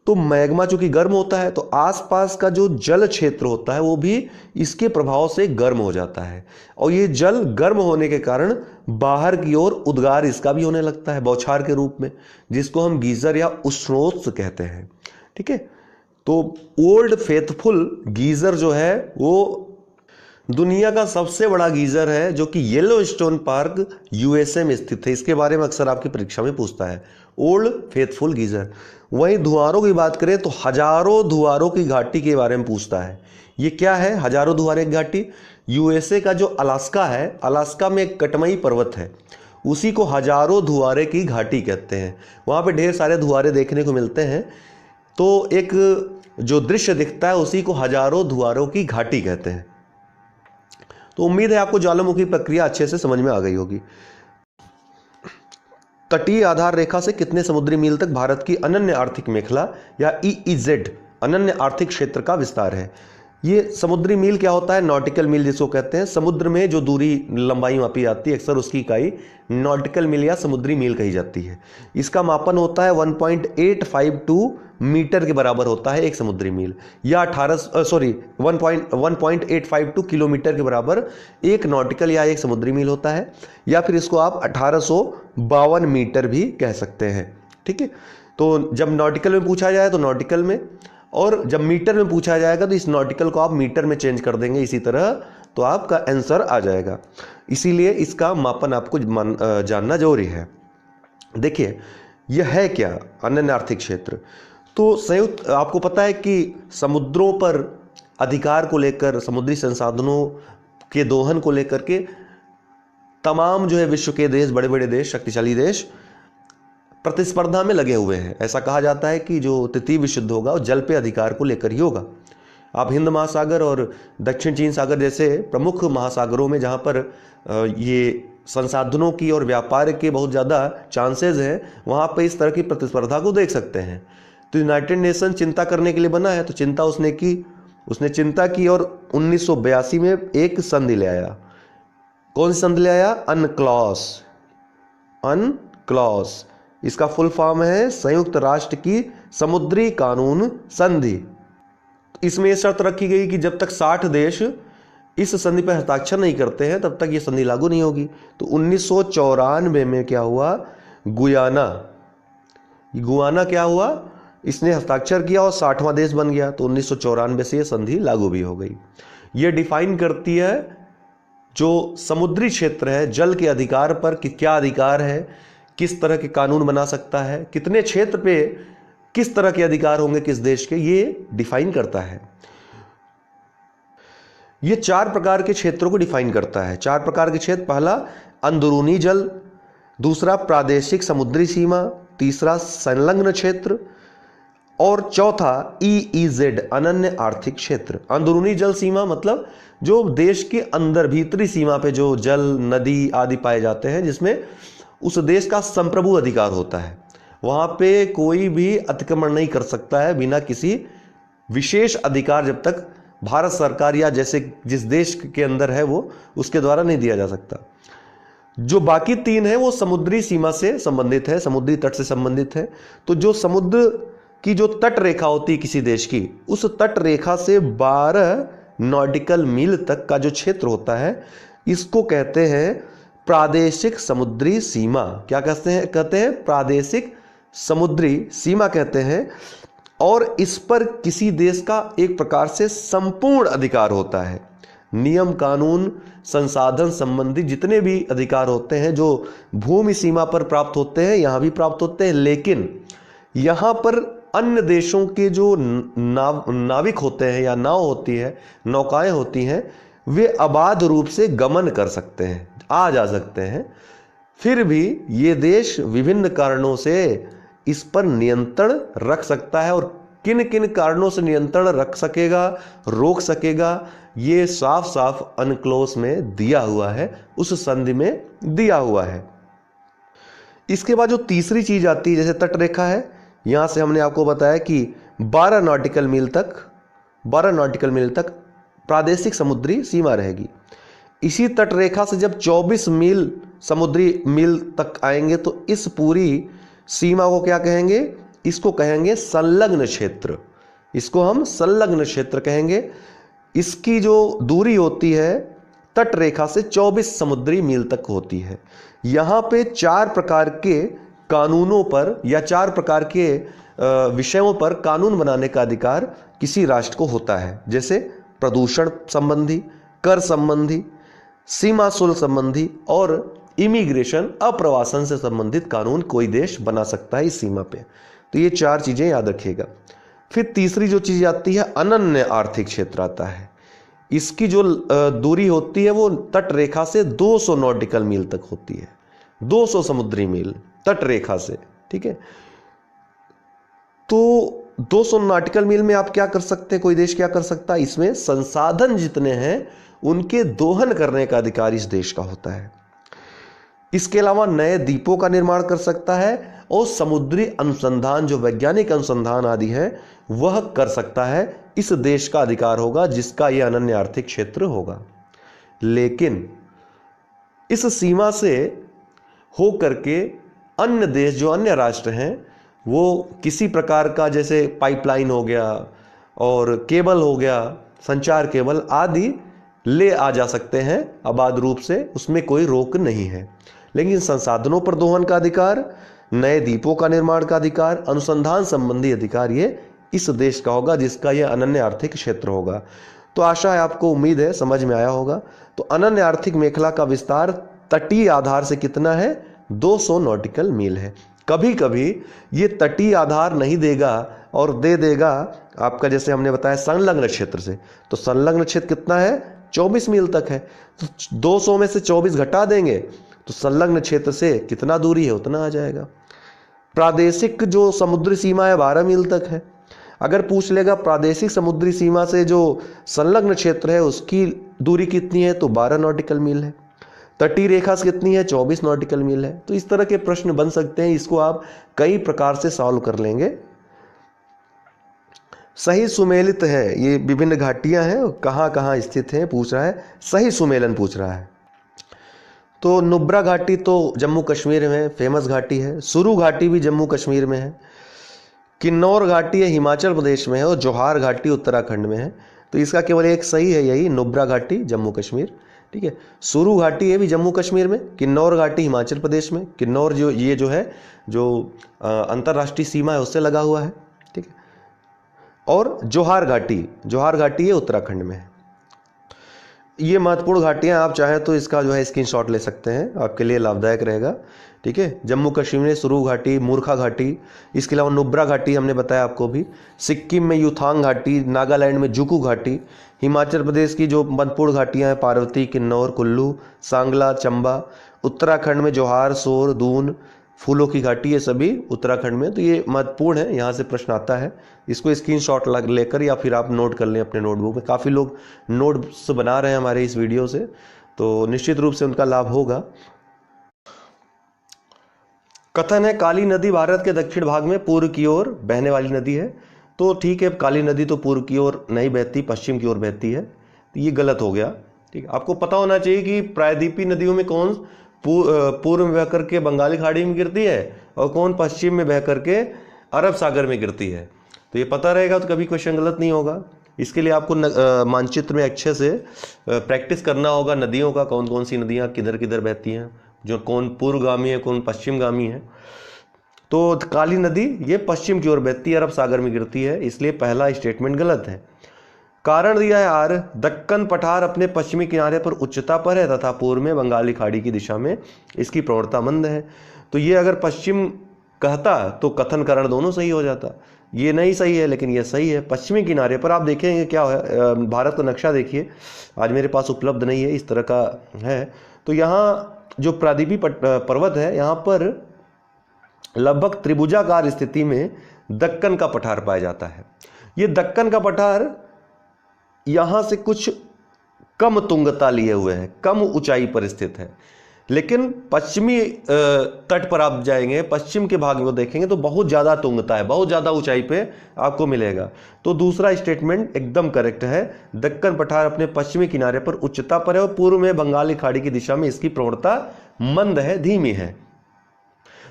तो मैग्मा चूंकि गर्म होता है तो आसपास का जो जल क्षेत्र होता है वो भी इसके प्रभाव से गर्म हो जाता है, और ये जल गर्म होने के कारण बाहर की ओर उद्गार इसका भी होने लगता है बौछार के रूप में, जिसको हम गीजर या उष्णोत्स कहते हैं। ठीक है, तो ओल्ड फेथफुल गीजर जो है वो दुनिया का सबसे बड़ा गीजर है, जो कि येलोस्टोन पार्क यूएसए में स्थित है। इसके बारे में अक्सर आपकी परीक्षा में पूछता है, ओल्ड फेथफुल गीजर। वहीं धुआरों की बात करें तो हजारों धुआरों की घाटी के बारे में पूछता है। ये क्या है हजारों धुआरे की घाटी? यूएसए का जो अलास्का है, अलास्का में एक कटमई पर्वत है, उसी को हजारों धुआरे की घाटी कहते हैं। वहाँ पे ढेर सारे धुआरे देखने को मिलते हैं, तो एक जो दृश्य दिखता है उसी को हजारों धुआरों की घाटी कहते हैं। तो उम्मीद है आपको ज्वालामुखी प्रक्रिया अच्छे से समझ में आ गई होगी। तटीय आधार रेखा से कितने समुद्री मील तक भारत की अनन्य आर्थिक मेखला या ईईजेड अनन्य आर्थिक क्षेत्र का विस्तार है? ये समुद्री मील क्या होता है? नॉटिकल मील जिसको कहते हैं। समुद्र में जो दूरी लंबाई मापी जाती है अक्सर उसकी इकाई नॉटिकल मील या समुद्री मील कही जाती है। इसका मापन होता है 1.852 मीटर के बराबर होता है एक समुद्री मील, या 1.852 किलोमीटर के बराबर एक नॉटिकल या एक समुद्री मील होता है, या फिर इसको आप 1852 मीटर भी कह सकते हैं। ठीक है, तो जब नॉटिकल में पूछा जाए तो नॉटिकल में, और जब मीटर में पूछा जाएगा तो इस नॉटिकल को आप मीटर में चेंज कर देंगे। इसी तरह तो आपका आंसर आ जाएगा। इसीलिए इसका मापन आपको जानना जरूरी है। देखिए यह है क्या अनन्य आर्थिक क्षेत्र। तो संयुक्त, आपको पता है कि समुद्रों पर अधिकार को लेकर, समुद्री संसाधनों के दोहन को लेकर के तमाम जो है विश्व के देश, बड़े बड़े देश, शक्तिशाली देश प्रतिस्पर्धा में लगे हुए हैं। ऐसा कहा जाता है कि जो तृतीय विश्व युद्ध होगा वो जल पे अधिकार को लेकर ही होगा। आप हिंद महासागर और दक्षिण चीन सागर जैसे प्रमुख महासागरों में जहाँ पर ये संसाधनों की और व्यापार के बहुत ज़्यादा चांसेस हैं, वहाँ पे इस तरह की प्रतिस्पर्धा को देख सकते हैं। तो यूनाइटेड नेशन चिंता करने के लिए बना है, तो चिंता उसने चिंता की और 1982 में एक संधि ले आया। कौन सी संधि ले आया? अनक्लॉस। इसका फुल फॉर्म है संयुक्त राष्ट्र की समुद्री कानून संधि। इसमें यह शर्त रखी गई कि जब तक 60 देश इस संधि पर हस्ताक्षर नहीं करते हैं तब तक यह संधि लागू नहीं होगी। तो 1994 में क्या हुआ? गुयाना क्या हुआ? इसने हस्ताक्षर किया और 60वां देश बन गया। तो 1994 से यह संधि लागू भी हो गई। यह डिफाइन करती है जो समुद्री क्षेत्र है, जल के अधिकार पर कि क्या अधिकार है, किस तरह के कानून बना सकता है, कितने क्षेत्र पे किस तरह के अधिकार होंगे किस देश के, ये डिफाइन करता है। ये 4 प्रकार के क्षेत्रों को डिफाइन करता है। 4 प्रकार के क्षेत्र, पहला अंदरूनी जल, दूसरा प्रादेशिक समुद्री सीमा, तीसरा संलग्न क्षेत्र और चौथा EEZ अनन्य आर्थिक क्षेत्र। अंदरूनी जल सीमा मतलब जो देश के अंदर भीतरी सीमा पे जो जल, नदी आदि पाए जाते हैं, जिसमें उस देश का संप्रभु अधिकार होता है। वहां पे कोई भी अतिक्रमण नहीं कर सकता है बिना किसी विशेष अधिकार, जब तक भारत सरकार या जैसे जिस देश के अंदर है वो उसके द्वारा नहीं दिया जा सकता। जो बाकी 3 है वो समुद्री सीमा से संबंधित है, समुद्री तट से संबंधित है। तो जो समुद्र की जो तट रेखा होती है किसी देश की, उस तट रेखा से 12 नॉटिकल मील तक का जो क्षेत्र होता है, इसको कहते हैं प्रादेशिक समुद्री सीमा। क्या कहते हैं? प्रादेशिक समुद्री सीमा कहते हैं। और इस पर किसी देश का एक प्रकार से संपूर्ण अधिकार होता है। नियम, कानून, संसाधन संबंधी जितने भी अधिकार होते हैं जो भूमि सीमा पर प्राप्त होते हैं, यहां भी प्राप्त होते हैं। लेकिन यहां पर अन्य देशों के जो नाविक होते हैं या नाव होती है, नौकाएं होती हैं, वे अबाध रूप से गमन कर सकते हैं, आ जा सकते हैं। फिर भी ये देश विभिन्न कारणों से इस पर नियंत्रण रख सकता है, और किन किन कारणों से नियंत्रण रख सकेगा, रोक सकेगा, ये साफ साफ अनक्लोज में दिया हुआ है, उस संधि में दिया हुआ है। इसके बाद जो तीसरी चीज आती है, जैसे तट रेखा है, यहां से हमने आपको बताया कि 12 नॉटिकल मील तक प्रादेशिक समुद्री सीमा रहेगी। इसी तट रेखा से जब 24 मील समुद्री मील तक आएंगे तो इस पूरी सीमा को क्या कहेंगे? इसको कहेंगे संलग्न क्षेत्र। इसको हम संलग्न क्षेत्र कहेंगे। इसकी जो दूरी होती है तट रेखा से 24 समुद्री मील तक होती है। यहां पे 4 प्रकार के कानूनों पर या 4 प्रकार के विषयों पर कानून बनाने का अधिकार किसी राष्ट्र को होता है, जैसे प्रदूषण संबंधी, कर संबंधी, सीमा शुल्क संबंधी और इमिग्रेशन, अप्रवासन से संबंधित कानून कोई देश बना सकता है इस सीमा पे। तो ये 4 चीजें याद रखिएगा। फिर तीसरी जो चीज आती है अनन्य आर्थिक क्षेत्र आता है। इसकी जो दूरी होती है वो तट रेखा से 200 नॉटिकल मील तक होती है, 200 समुद्री मील तट रेखा से, ठीक है। तो 200 नॉटिकल मील में आप क्या कर सकते हैं, कोई देश क्या कर सकता है? इसमें संसाधन जितने हैं उनके दोहन करने का अधिकार इस देश का होता है। इसके अलावा नए द्वीपों का निर्माण कर सकता है और समुद्री अनुसंधान, जो वैज्ञानिक अनुसंधान आदि है, वह कर सकता है। इस देश का अधिकार होगा जिसका यह अनन्य आर्थिक क्षेत्र होगा। लेकिन इस सीमा से हो करके अन्य देश, जो अन्य राष्ट्र हैं, वो किसी प्रकार का जैसे पाइपलाइन हो गया और केबल हो गया, संचार केबल आदि ले आ जा सकते हैं अबाध रूप से, उसमें कोई रोक नहीं है। लेकिन संसाधनों पर दोहन का अधिकार, नए द्वीपों का निर्माण का अधिकार, अनुसंधान संबंधी अधिकार, ये इस देश का होगा जिसका यह अनन्य आर्थिक क्षेत्र होगा। तो आशा है आपको, उम्मीद है समझ में आया होगा। तो अनन्य आर्थिक मेखला का विस्तार तटीय आधार से कितना है? 200 नॉटिकल मील है। कभी कभी ये तटीय आधार नहीं देगा और दे देगा आपका, जैसे हमने बताया, संलग्न क्षेत्र से। तो संलग्न क्षेत्र कितना है? 24 मील तक है। तो 200 में से 24 घटा देंगे तो संलग्न क्षेत्र से कितना दूरी है उतना आ जाएगा। प्रादेशिक जो समुद्री सीमा है 12 मील तक है। अगर पूछ लेगा प्रादेशिक समुद्री सीमा से जो संलग्न क्षेत्र है उसकी दूरी कितनी है, तो 12 नॉटिकल मील है। तटीय रेखा से कितनी है? 24 नॉटिकल मील है। तो इस तरह के प्रश्न बन सकते हैं, इसको आप कई प्रकार से सॉल्व कर लेंगे। सही सुमेलित है, ये विभिन्न घाटियां हैं, कहाँ कहाँ स्थित हैं पूछ रहा है, सही सुमेलन पूछ रहा है। तो नुब्रा घाटी तो जम्मू कश्मीर में फेमस घाटी है। सुरू घाटी भी जम्मू कश्मीर में है। किन्नौर घाटी है हिमाचल प्रदेश में है और जौहार घाटी उत्तराखंड में है। तो इसका केवल एक सही है, यही नुब्रा घाटी जम्मू कश्मीर। ठीक है, सुरू घाटी है भी जम्मू कश्मीर में, किन्नौर घाटी हिमाचल प्रदेश में। किन्नौर जो ये जो है जो अंतर्राष्ट्रीय सीमा है उससे लगा हुआ है। ठीक है, और जौहार घाटी है उत्तराखंड में है। ये महत्वपूर्ण घाटियां, आप चाहें तो इसका जो है स्क्रीनशॉट ले सकते हैं, आपके लिए लाभदायक रहेगा। ठीक है, जम्मू कश्मीर में सुरू घाटी, मूर्खा घाटी, इसके अलावा नुब्रा घाटी हमने बताया आपको भी। सिक्किम में युथांग घाटी, नागालैंड में जुकू घाटी, हिमाचल प्रदेश की जो महत्वपूर्ण घाटियां हैं पार्वती, किन्नौर, कुल्लू, सांगला, चंबा। उत्तराखंड में जौहार, सोर, दून, फूलों की घाटी, ये सभी उत्तराखंड में। तो ये महत्वपूर्ण है, यहाँ से प्रश्न आता है। इसको स्क्रीनशॉट लेकर या फिर आप नोट कर लें अपने नोटबुक में। काफ़ी लोग नोट्स बना रहे हैं हमारे इस वीडियो से, तो निश्चित रूप से उनका लाभ होगा। कथन है काली नदी भारत के दक्षिण भाग में पूर्व की ओर बहने वाली नदी है। तो ठीक है, काली नदी तो पूर्व की ओर नहीं बहती, पश्चिम की ओर बहती है। तो ये गलत हो गया। ठीक है, आपको पता होना चाहिए कि प्रायद्वीपीय नदियों में कौन पूर्व में बह करके बंगाली खाड़ी में गिरती है और कौन पश्चिम में बह करके अरब सागर में गिरती है। तो ये पता रहेगा तो कभी क्वेश्चन गलत नहीं होगा। इसके लिए आपको मानचित्र में अच्छे से प्रैक्टिस करना होगा नदियों का, कौन कौन सी नदियाँ किधर किधर बहती हैं, जो कौन पूर्वगामी है कौन पश्चिमगामी है। तो काली नदी ये पश्चिम की ओर बहती है, अरब सागर में गिरती है, इसलिए पहला स्टेटमेंट गलत है। कारण दिया है आर, दक्कन पठार अपने पश्चिमी किनारे पर उच्चता पर है तथा पूर्व में बंगाली खाड़ी की दिशा में इसकी प्रवणता मंद है। तो ये अगर पश्चिम कहता तो कथन कारण दोनों सही हो जाता। ये नहीं सही है, लेकिन ये सही है। पश्चिमी किनारे पर आप देखेंगे क्या है, भारत का नक्शा देखिए, आज मेरे पास उपलब्ध नहीं है, इस तरह का है। तो यहाँ जो प्रायद्वीपीय पर्वत है, यहाँ पर लगभग त्रिभुजाकार स्थिति में दक्कन का पठार पाया जाता है। ये दक्कन का पठार यहाँ से कुछ कम तुंगता लिए हुए है, कम ऊंचाई पर स्थित है। लेकिन पश्चिमी तट पर आप जाएंगे, पश्चिम के भाग में देखेंगे तो बहुत ज़्यादा तुंगता है, बहुत ज़्यादा ऊंचाई पे आपको मिलेगा। तो दूसरा स्टेटमेंट एकदम करेक्ट है। दक्कन पठार अपने पश्चिमी किनारे पर उच्चता पर है और पूर्व में बंगाली खाड़ी की दिशा में इसकी प्रवणता मंद है, धीमी है।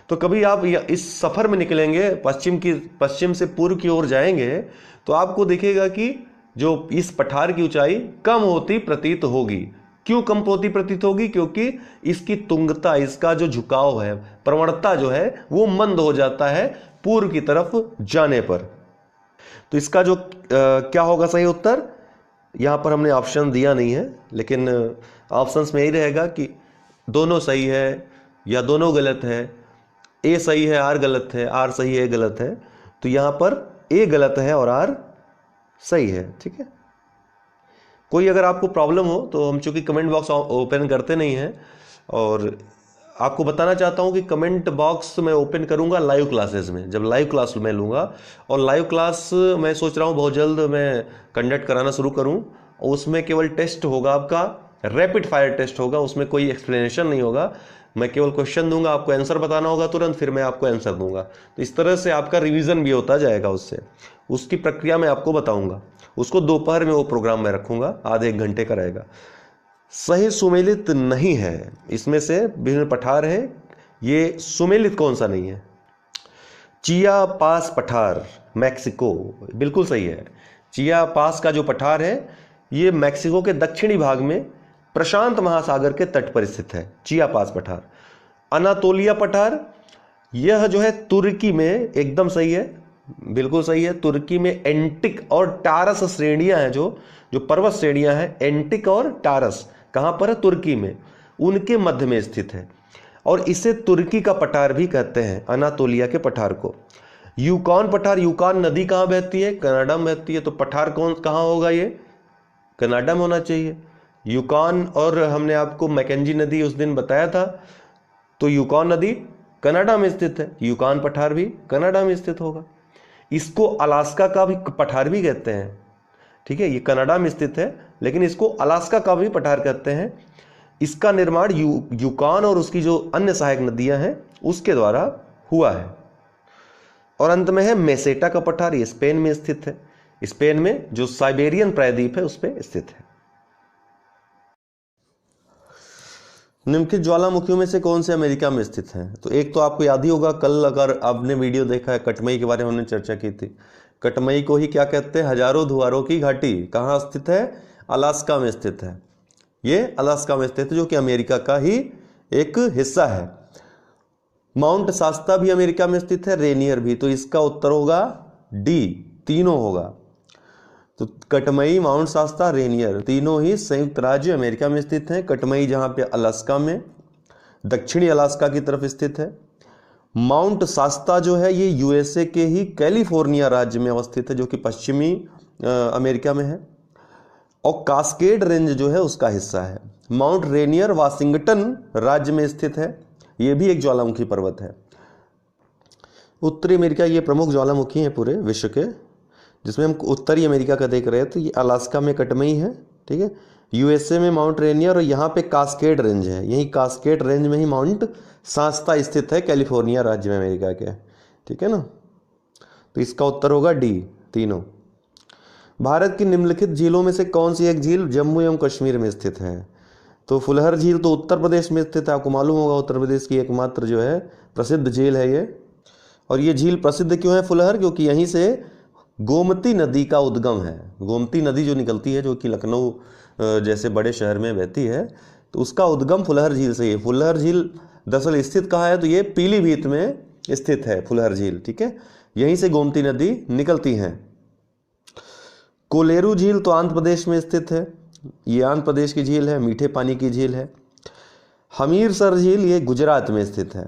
तो कभी आप इस सफर में निकलेंगे, पश्चिम से पूर्व की ओर जाएंगे, तो आपको दिखेगा कि जो इस पठार की ऊंचाई कम होती प्रतीत होगी। क्यों कम होती प्रतीत होगी? क्योंकि इसकी तुंगता, इसका जो झुकाव है, प्रवणता जो है वो मंद हो जाता है पूर्व की तरफ जाने पर। तो इसका जो क्या होगा सही उत्तर, यहां पर हमने ऑप्शन दिया नहीं है, लेकिन ऑप्शंस में यही रहेगा कि दोनों सही है या दोनों गलत है, ए सही है आर गलत है, आर सही है गलत है। तो यहां पर ए गलत है और आर सही है। ठीक है, कोई अगर आपको प्रॉब्लम हो तो हम चूंकि कमेंट बॉक्स ओपन करते नहीं हैं, और आपको बताना चाहता हूं कि कमेंट बॉक्स मैं ओपन करूंगा लाइव क्लासेस में, जब लाइव क्लास मैं लूंगा। और लाइव क्लास मैं सोच रहा हूं बहुत जल्द मैं कंडक्ट कराना शुरू करूं। उसमें केवल टेस्ट होगा, आपका रैपिड फायर टेस्ट होगा, उसमें कोई एक्सप्लेनेशन नहीं होगा। मैं केवल क्वेश्चन दूंगा, आपको आंसर बताना होगा तुरंत, फिर मैं आपको आंसर दूंगा। तो इस तरह से आपका रिवीजन भी होता जाएगा। उसकी प्रक्रिया मैं आपको बताऊंगा। उसको दोपहर में वो प्रोग्राम में रखूंगा, आधे एक घंटे का रहेगा। सही सुमेलित नहीं है, इसमें से विभिन्न पठार है, ये सुमेलित कौन सा नहीं है? चिया पास पठार मैक्सिको, बिल्कुल सही है। चिया पास का जो पठार है ये मैक्सिको के दक्षिणी भाग में प्रशांत महासागर के तट पर स्थित है, चिया पास पठार। अनातोलिया पठार यह जो है तुर्की में, एकदम सही है, बिल्कुल सही है। तुर्की में एंटिक और टारस श्रेणियां हैं, जो जो पर्वत श्रेणियां हैं एंटिक और टारस, कहां पर है? तुर्की में, उनके मध्य में स्थित है। और इसे तुर्की का पठार भी कहते हैं, अनातोलिया के पठार को। यूकॉन पठार, यूकॉन नदी कहां बहती है? कनाडा में बहती है। तो पठार कौन कहां होगा? ये कनाडा में होना चाहिए। यूकॉन, और हमने आपको मैकेंजी नदी उस दिन बताया था, तो यूकॉन नदी कनाडा में स्थित है, यूकॉन पठार भी कनाडा में स्थित होगा। इसको अलास्का का भी पठार भी कहते हैं, ठीक है। ये कनाडा में स्थित है, लेकिन इसको अलास्का का भी पठार कहते हैं। इसका निर्माण यूकॉन और उसकी जो अन्य सहायक नदियां हैं उसके द्वारा हुआ है। और अंत में है मेसेटा का पठार, ये स्पेन में स्थित है। स्पेन में जो साइबेरियन प्रायद्वीप है उस पर स्थित है। निम्नलिखित ज्वालामुखियों में से कौन से अमेरिका में स्थित है? तो एक तो आपको याद ही होगा, कल अगर आपने वीडियो देखा है, कटमई के बारे में हमने चर्चा की थी। कटमई को ही क्या कहते हैं? हजारों धुआरों की घाटी। कहाँ स्थित है? अलास्का में स्थित है। ये अलास्का में स्थित है, जो कि अमेरिका का ही एक हिस्सा है। माउंट शास्ता भी अमेरिका में स्थित है, रेनियर भी। तो इसका उत्तर होगा डी, तीनों होगा। तो कटमई, माउंट शास्ता, रेनियर तीनों ही संयुक्त राज्य अमेरिका में स्थित हैं। कटमई जहां पे अलास्का में, दक्षिणी अलास्का की तरफ स्थित है। माउंट शास्ता जो है ये यूएसए के ही कैलिफोर्निया राज्य में अवस्थित है, जो कि पश्चिमी अमेरिका में है। और कास्केड रेंज जो है उसका हिस्सा है। माउंट रेनियर वाशिंगटन राज्य में स्थित है, यह भी एक ज्वालामुखी पर्वत है। उत्तरी अमेरिका ये प्रमुख ज्वालामुखी हैं पूरे विश्व के, जिसमें हम उत्तरी अमेरिका का देख रहे हैं। तो ये अलास्का में कटमई है, ठीक है। यूएसए में माउंट रेनियर, और यहाँ पे कास्केड रेंज है। यही कास्केड रेंज में ही माउंट शास्ता स्थित है, कैलिफोर्निया राज्य में अमेरिका के, ठीक है ना। तो इसका उत्तर होगा डी, तीनों। भारत की निम्नलिखित झीलों में से कौन सी एक झील जम्मू एवं कश्मीर में स्थित है? तो फुलहर झील तो उत्तर प्रदेश में स्थित है, आपको मालूम होगा, उत्तर प्रदेश की एकमात्र जो है प्रसिद्ध झील है ये। और ये झील प्रसिद्ध क्यों है फुलहर? क्योंकि यहीं से गोमती नदी का उद्गम है। गोमती नदी जो निकलती है, जो कि लखनऊ जैसे बड़े शहर में बहती है, तो उसका उद्गम फुलहर झील से ही है। फुलहर झील दरअसल स्थित कहाँ है? तो ये पीलीभीत में स्थित है फुलहर झील, ठीक है। यहीं से गोमती नदी निकलती है। कोलेरू झील तो आंध्र प्रदेश में स्थित है, ये आंध्र प्रदेश की झील है, मीठे पानी की झील है। हमीरसर झील ये गुजरात में स्थित है।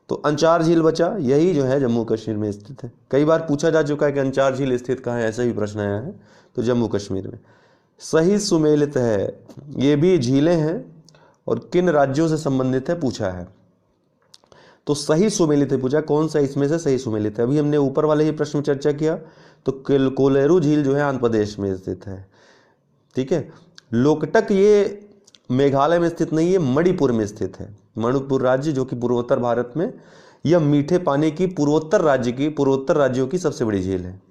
तो अंचार झील बचा, यही जो है जम्मू कश्मीर में स्थित है। कई बार पूछा जा चुका है कि अंचार झील स्थित कहाँ है, ऐसा भी प्रश्न आया है, तो जम्मू कश्मीर में। सही सुमेलित है, ये भी झीलें हैं और किन राज्यों से संबंधित है पूछा है। तो सही सुमेलित है पूछा, कौन सा इसमें से सही सुमेलित है? अभी हमने ऊपर वाले ही प्रश्न में चर्चा किया, तो कोलेरू झील जो है आंध्र प्रदेश में स्थित है, ठीक है। लोकटक ये मेघालय में स्थित नहीं है, मणिपुर में स्थित है। मणिपुर राज्य जो कि पूर्वोत्तर भारत में, यह मीठे पानी की पूर्वोत्तर राज्यों की सबसे बड़ी झील है।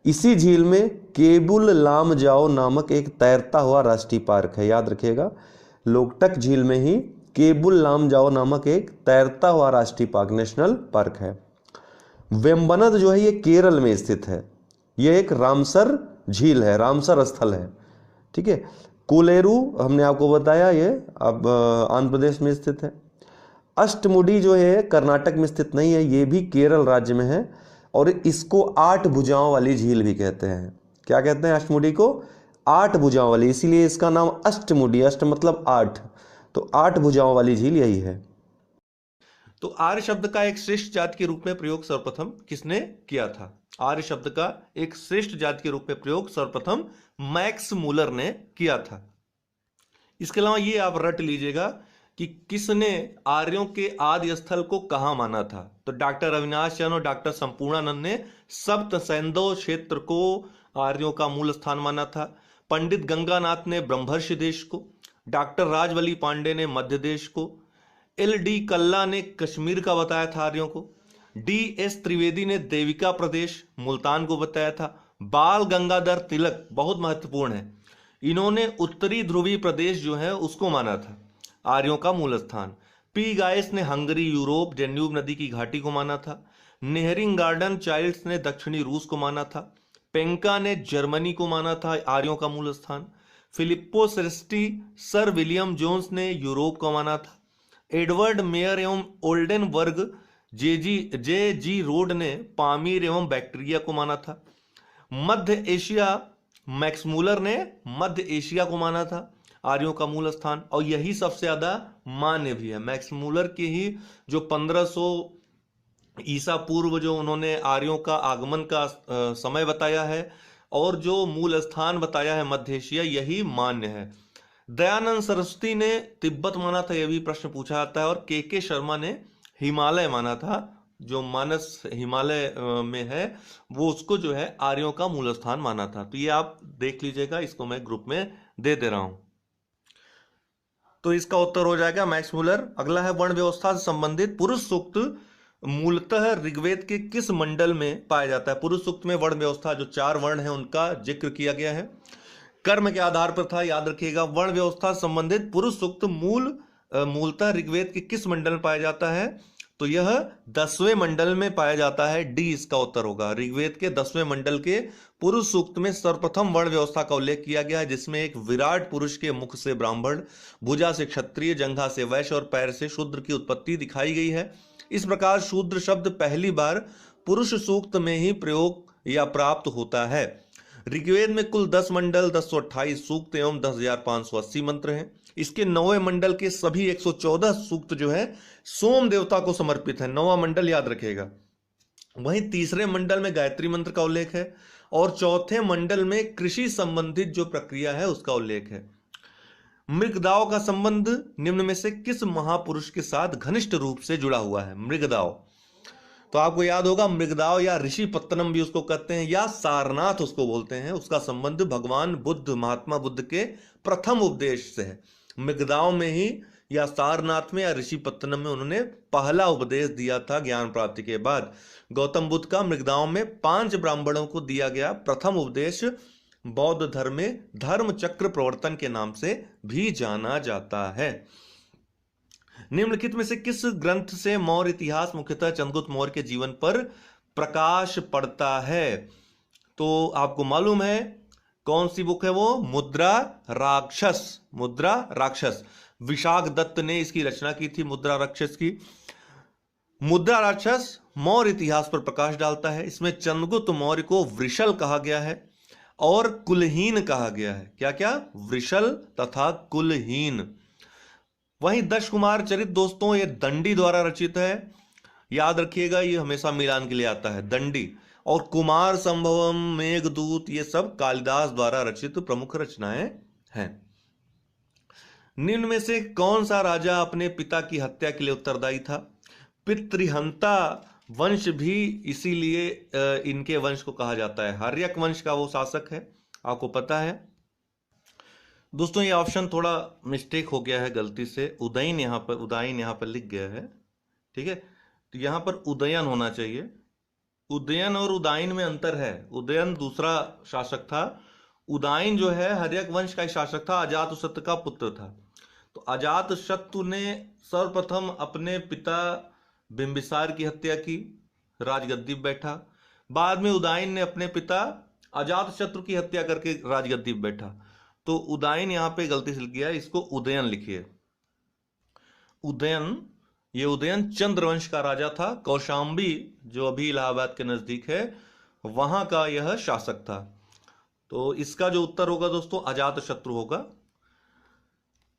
इसी झील में केबुल लामजाओ नामक एक तैरता हुआ राष्ट्रीय पार्क है, याद रखिएगा। लोकटक झील में ही केबुल लामजाओ नामक एक तैरता हुआ राष्ट्रीय पार्क, नेशनल पार्क है। वेम्बनद जो है ये केरल में स्थित है, यह एक रामसर झील है, रामसर स्थल है, ठीक है। कोलेरू हमने आपको बताया ये अब आंध्र प्रदेश में स्थित है। अष्टमुडी जो है कर्नाटक में स्थित नहीं है, ये भी केरल राज्य में है। और इसको 8 भुजाओं वाली झील भी कहते हैं। क्या कहते हैं अष्टमुडी को? 8 भुजाओं वाली, इसीलिए इसका नाम अष्टमुडी, अष्ट मतलब 8, तो 8 भुजाओं वाली झील यही है। तो आर्य शब्द का एक श्रेष्ठ जाति के रूप में प्रयोग सर्वप्रथम किसने किया था? आर्य शब्द का एक श्रेष्ठ जाति के रूप में प्रयोग सर्वप्रथम मैक्स मूलर ने किया था। इसके अलावा ये आप रट लीजिएगा कि किसने आर्यों के आदि स्थल को कहां माना था? तो डॉक्टर अविनाश चंद्र और डॉक्टर संपूर्णानंद ने सप्त सैंधव क्षेत्र को आर्यों का मूल स्थान माना था। पंडित गंगानाथ ने ब्रह्मर्षि देश को, डॉक्टर राजवली पांडे ने मध्य देश को, एल.डी. कल्ला ने कश्मीर का बताया था आर्यों को, डी.एस. त्रिवेदी ने देविका प्रदेश मुल्तान को बताया था, बाल गंगाधर तिलक बहुत महत्वपूर्ण है, इन्होंने उत्तरी ध्रुवीय प्रदेश जो है उसको माना था आर्यों का मूल स्थान। पी गाइस ने हंगरी, यूरोप, डेन्यूब नदी की घाटी को माना था। नेहरिंग गार्डन चाइल्ड्स ने दक्षिणी रूस को माना था। पेंका ने जर्मनी को माना था आर्यों का मूल स्थान। फिलिप्पो सेरेस्टी, सर विलियम जोन्स ने यूरोप को माना था। एडवर्ड मेयर एवं ओल्डेनबर्ग जे जी रोड ने पामीर एवं बैक्टीरिया को माना था। मध्य एशिया, मैक्स मूलर ने मध्य एशिया को माना था आर्यों का मूल स्थान, और यही सबसे ज्यादा मान्य भी है। मैक्स मूलर की ही जो 1500 ईसा पूर्व जो उन्होंने आर्यों का आगमन का समय बताया है और जो मूल स्थान बताया है मध्य एशिया, यही मान्य है। दयानंद सरस्वती ने तिब्बत माना था, यह भी प्रश्न पूछा जाता है, और के शर्मा ने हिमालय माना था, जो मानस हिमालय में है वो उसको जो है आर्यों का मूल स्थान माना था। तो ये आप देख लीजिएगा, इसको मैं ग्रुप में दे दे रहा हूं। तो इसका उत्तर हो जाएगा मैक्स मूलर। अगला है वर्ण व्यवस्था से संबंधित पुरुष सूक्त मूलतः ऋग्वेद के किस मंडल में पाया जाता है। पुरुष सूक्त में वर्ण व्यवस्था जो 4 वर्ण है उनका जिक्र किया गया है। कर्म के आधार पर था, याद रखिएगा। वर्ण व्यवस्था से संबंधित पुरुष सूक्त मूलतः ऋग्वेद के किस मंडल में पाया जाता है, तो यह 10वें मंडल में पाया जाता है। डी इसका उत्तर होगा। ऋग्वेद के 10वें मंडल के पुरुष सूक्त में सर्वप्रथम वर्ण व्यवस्था का उल्लेख किया गया है, जिसमें एक विराट पुरुष के मुख से ब्राह्मण, भुजा से क्षत्रिय, जंघा से वैश्य और पैर से शूद्र की उत्पत्ति दिखाई गई है। इस प्रकार शूद्र शब्द पहली बार पुरुष सूक्त में ही प्रयोग या प्राप्त होता है। ऋग्वेद में कुल 10 मंडल, 1028 सूक्त एवं 10,580 मंत्र हैं। इसके 9वें मंडल के सभी 114 सूक्त जो है सोम देवता को समर्पित है। 9वां मंडल याद रखिएगा। वहीं तीसरे मंडल में गायत्री मंत्र का उल्लेख है और चौथे मंडल में कृषि संबंधित जो प्रक्रिया है उसका उल्लेख है। मृगदाव का संबंध निम्न में से किस महापुरुष के साथ घनिष्ठ रूप से जुड़ा हुआ है। मृगदाव, तो आपको याद होगा मृगदाव या ऋषि पत्तनम भी उसको कहते हैं, या सारनाथ उसको बोलते हैं। उसका संबंध भगवान बुद्ध, महात्मा बुद्ध के प्रथम उपदेश से है। मृगदाव में ही या सारनाथ में या ऋषि पत्तनम में उन्होंने पहला उपदेश दिया था ज्ञान प्राप्ति के बाद। गौतम बुद्ध का मृगदाव में 5 ब्राह्मणों को दिया गया प्रथम उपदेश बौद्ध धर्म में धर्म चक्र प्रवर्तन के नाम से भी जाना जाता है। निम्नलिखित में से किस ग्रंथ से मौर्य इतिहास मुख्यतः चंद्रगुप्त मौर्य के जीवन पर प्रकाश पड़ता है, तो आपको मालूम है कौन सी बुक है वो, मुद्रा राक्षस। मुद्रा राक्षस विशाख दत्त ने इसकी रचना की थी, मुद्रा राक्षस की। मुद्रा राक्षस मौर्य इतिहास पर प्रकाश डालता है। इसमें चंद्रगुप्त मौर्य को वृषल कहा गया है और कुलहीन कहा गया है। क्या क्या, वृषल तथा कुलहीन। वहीं दश कुमार चरित दोस्तों ये दंडी द्वारा रचित है, याद रखिएगा, ये हमेशा मिलान के लिए आता है दंडी। और कुमार संभवम, मेघदूत, ये सब कालिदास द्वारा रचित प्रमुख रचनाएं हैं। निम्न में से कौन सा राजा अपने पिता की हत्या के लिए उत्तरदायी था। पितृहंता वंश भी इसीलिए इनके वंश को कहा जाता है। हर्यक वंश का वो शासक है, आपको पता है। दोस्तों ये ऑप्शन थोड़ा मिस्टेक हो गया है गलती से, उदयन यहाँ पर लिख गया है, ठीक है। तो यहाँ पर उदयन होना चाहिए। उदयन और उदायन में अंतर है। उदयन दूसरा शासक था, उदायन जो है हर्यक वंश का शासक था, अजातशत्रु का पुत्र था। तो अजातशत्रु ने सर्वप्रथम अपने पिता बिंबिसार की हत्या की, राजगद्दी पर बैठा। बाद में उदायन ने अपने पिता अजातशत्रु की हत्या करके राजगद्दी पर बैठा। तो उदायन यहां पे गलती से लिख गया, इसको उदयन लिखिए। उदयन, ये उदयन चंद्रवंश का राजा था। कौशांबी जो अभी इलाहाबाद के नजदीक है वहां का यह शासक था। तो इसका जो उत्तर होगा दोस्तों अजातशत्रु होगा।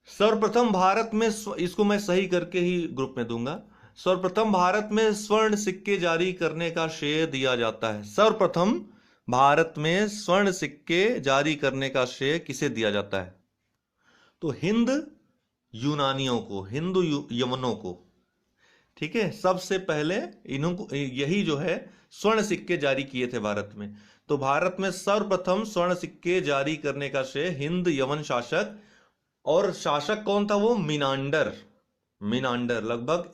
सर्वप्रथम भारत में, इसको मैं सही करके ही ग्रुप में दूंगा, सर्वप्रथम भारत में स्वर्ण सिक्के जारी करने का श्रेय दिया जाता है। सर्वप्रथम भारत में स्वर्ण सिक्के जारी करने का श्रेय किसे दिया जाता है, तो हिंद यूनानियों को, हिंदू यवनों को, ठीक है। सबसे पहले इन्हों यही जो है स्वर्ण सिक्के जारी किए थे भारत में। तो भारत में सर्वप्रथम स्वर्ण सिक्के जारी करने का श्रेय हिंद यवन शासक, और शासक कौन था वो, मिनांडर। मिनांडर लगभग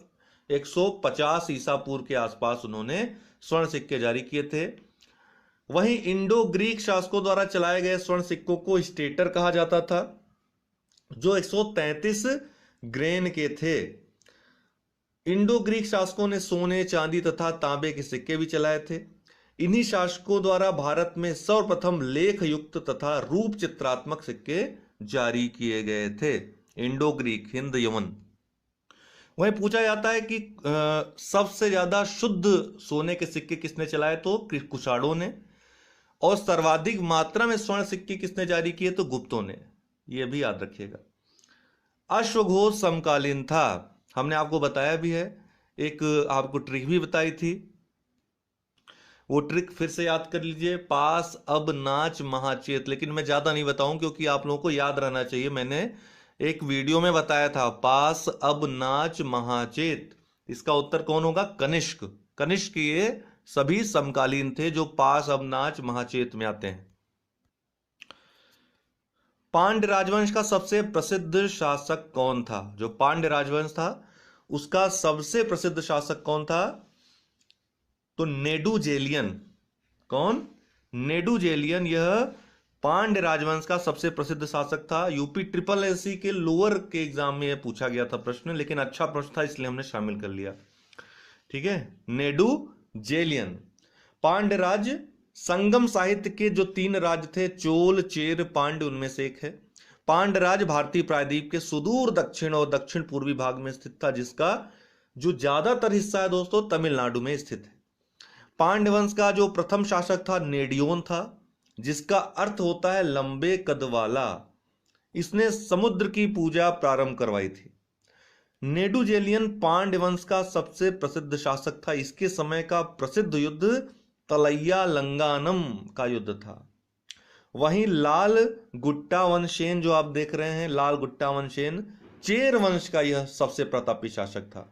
150 ईसा पूर्व के आसपास उन्होंने स्वर्ण सिक्के जारी किए थे। वहीं इंडो ग्रीक शासकों द्वारा चलाए गए स्वर्ण सिक्कों को स्टेटर कहा जाता था, जो 133 ग्रेन के थे। इंडो ग्रीक शासकों ने सोने, चांदी तथा तांबे के सिक्के भी चलाए थे। इन्हीं शासकों द्वारा भारत में सर्वप्रथम लेख युक्त तथा रूप चित्रात्मक सिक्के जारी किए गए थे। इंडो ग्रीक, हिंद यवन। वही पूछा जाता है कि सबसे ज्यादा शुद्ध सोने के सिक्के किसने चलाए, तो कुषाणों ने। और सर्वाधिक मात्रा में स्वर्ण सिक्के किसने जारी किए, तो गुप्तों ने। यह भी याद रखिएगा। अश्वघोष समकालीन था, हमने आपको बताया भी है, एक आपको ट्रिक भी बताई थी, वो ट्रिक फिर से याद कर लीजिए। पास अब नाच महाचेत, लेकिन मैं ज्यादा नहीं बताऊं क्योंकि आप लोगों को याद रहना चाहिए। मैंने एक वीडियो में बताया था, पास अब नाच महाचेत। इसका उत्तर कौन होगा, कनिष्क। कनिष्क ये सभी समकालीन थे जो पास अब नाच महाचेत में आते हैं। पांड्य राजवंश का सबसे प्रसिद्ध शासक कौन था, जो पांड्य राजवंश था उसका सबसे प्रसिद्ध शासक कौन था, तो नेडुजेलियन। कौन, नेडुजेलियन। यह पांड्य राजवंश का सबसे प्रसिद्ध शासक था। यूपी ट्रिपल एससी के लोअर के एग्जाम में यह पूछा गया था प्रश्न, लेकिन अच्छा प्रश्न था इसलिए हमने शामिल कर लिया। ठीक है, नेडुजेलियन। पांड्य राज संगम साहित्य के जो 3 राज्य थे, चोल, चेर, पांड्य, उनमें से एक है। पांड्य राज भारतीय प्रायद्वीप के सुदूर दक्षिण और दक्षिण पूर्वी भाग में स्थित था, जिसका जो ज्यादातर हिस्सा है दोस्तों तमिलनाडु में स्थित है। पांड्य वंश का जो प्रथम शासक था नेडियोन था, जिसका अर्थ होता है लंबे कद वाला। इसने समुद्र की पूजा प्रारंभ करवाई थी। नेडुजेलियन पांड्य वंश का सबसे प्रसिद्ध शासक था। इसके समय का प्रसिद्ध युद्ध तलैया लंगानम का युद्ध था। वहीं लाल गुट्टावनसेन जो आप देख रहे हैं, लाल गुट्टावनसेन चेर वंश का यह सबसे प्रतापी शासक था।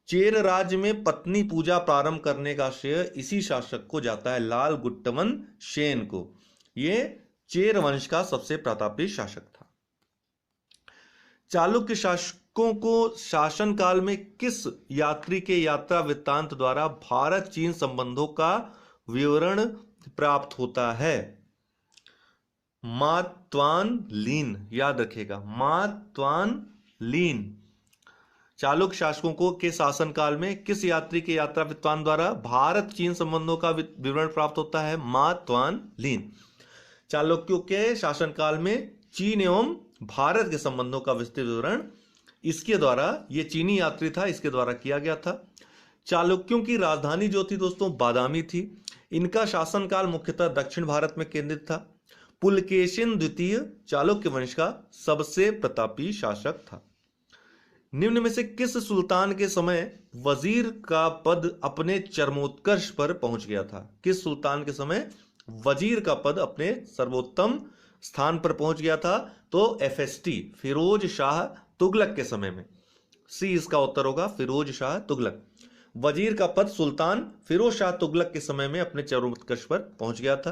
चेर राज्य में पत्नी पूजा प्रारंभ करने का श्रेय इसी शासक को जाता है, लाल गुट्टवनसेन को। यह चेर वंश का सबसे प्रतापी शासक था। चालुक्य शासकों को शासन काल में किस यात्री के यात्रा वृत्तांत द्वारा भारत चीन संबंधों का विवरण प्राप्त होता है, मा त्वान लीन। याद रखिएगा, मा त्वान लीन। चालुक्य शासकों को के शासन काल में किस यात्री के यात्रा वृत्तांत द्वारा भारत चीन संबंधों का विवरण प्राप्त होता है, मा त्वान लीन। चालुक्यों के शासन काल में चीन एवं भारत के संबंधों का विस्तृत विवरण इसके द्वारा, ये चीनी यात्री था, इसके द्वारा किया गया था। चालुक्यों की राजधानी जो थी दोस्तों बादामी थी। इनका शासनकाल मुख्यतः दक्षिण भारत में केंद्रित था। पुलकेशिन द्वितीय चालुक्य वंश का सबसे प्रतापी शासक था। निम्न में से किस सुल्तान के समय वजीर का पद अपने चरमोत्कर्ष पर पहुंच गया था, किस सुल्तान के समय वजीर का पद अपने सर्वोत्तम स्थान पर पहुंच गया था, तो एफएसटी फिरोज शाह तुगलक के समय में। सी इसका उत्तर होगा, फिरोज शाह तुगलक। वजीर का पद सुल्तान फिरोज शाह तुगलक के समय में अपने चरमोत्कर्ष पर पहुंच गया था।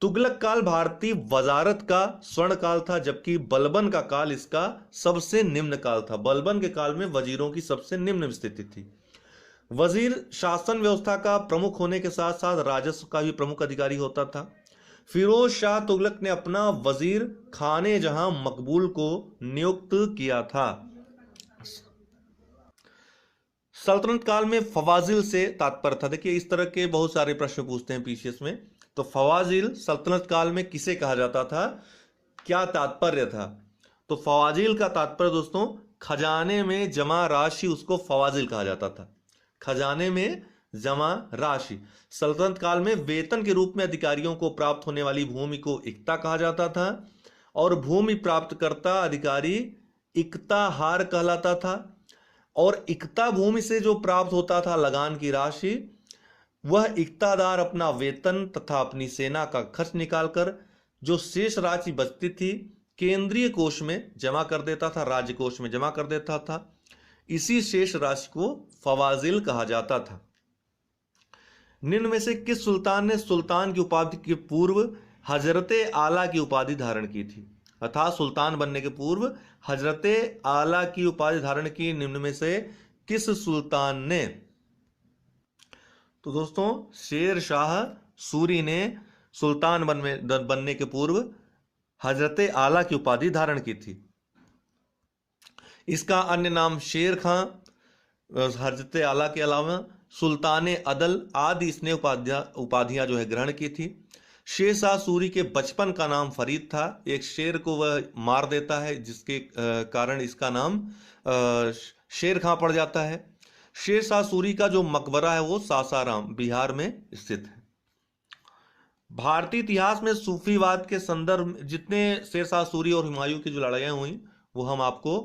तुगलक काल भारतीय वजारत का स्वर्ण काल था, जबकि बलबन का काल इसका सबसे निम्न काल था। बलबन के काल में वजीरों की सबसे निम्न स्थिति थी। वजीर शासन व्यवस्था का प्रमुख होने के साथ साथ राजस्व का भी प्रमुख अधिकारी होता था। फिरोज शाह तुगलक ने अपना वजीर खाने जहां मकबूल को नियुक्त किया था। सल्तनत काल में फवाजिल से तात्पर्य था। देखिए इस तरह के बहुत सारे प्रश्न पूछते हैं पीसीएस में। तो फवाजिल सल्तनत काल में किसे कहा जाता था, क्या तात्पर्य था, तो फवाजिल का तात्पर्य दोस्तों खजाने में जमा राशि, उसको फवाजिल कहा जाता था। खजाने में जमा राशि। सल्तनत काल में वेतन के रूप में अधिकारियों को प्राप्त होने वाली भूमि को इक्ता कहा जाता था, और भूमि प्राप्तकर्ता अधिकारी इक्ताहार कहलाता था। और इक्ता भूमि से जो प्राप्त होता था लगान की राशि, वह इक्तादार अपना वेतन तथा अपनी सेना का खर्च निकालकर जो शेष राशि बचती थी केंद्रीय कोष में जमा कर देता था, राज्य कोष में जमा कर देता था। इसी शेष राशि को फवाजिल कहा जाता था। निम्न में से किस सुल्तान ने सुल्तान की उपाधि के पूर्व हजरते आला की उपाधि धारण की थी, अर्थात सुल्तान बनने के पूर्व हजरते आला की उपाधि धारण की निम्न में से किस सुल्तान ने, तो दोस्तों शेर शाह सूरी ने सुल्तान बनने के पूर्व हजरते आला की उपाधि धारण की थी। इसका अन्य नाम शेर खां, हजरते आला के अलावा सुल्तान अदल आदि इसने उपाधियां जो है ग्रहण की थी। शेर शाह सूरी के बचपन का नाम फरीद था। एक शेर को वह मार देता है जिसके कारण इसका नाम शेर कहां पड़ जाता है? शेरशाह सूरी का जो मकबरा है वो सासाराम बिहार में स्थित है। भारतीय इतिहास में सूफीवाद के संदर्भ में जितने शेरशाह सूरी और हुमायूं की जो लड़ाइयां हुई वो हम आपको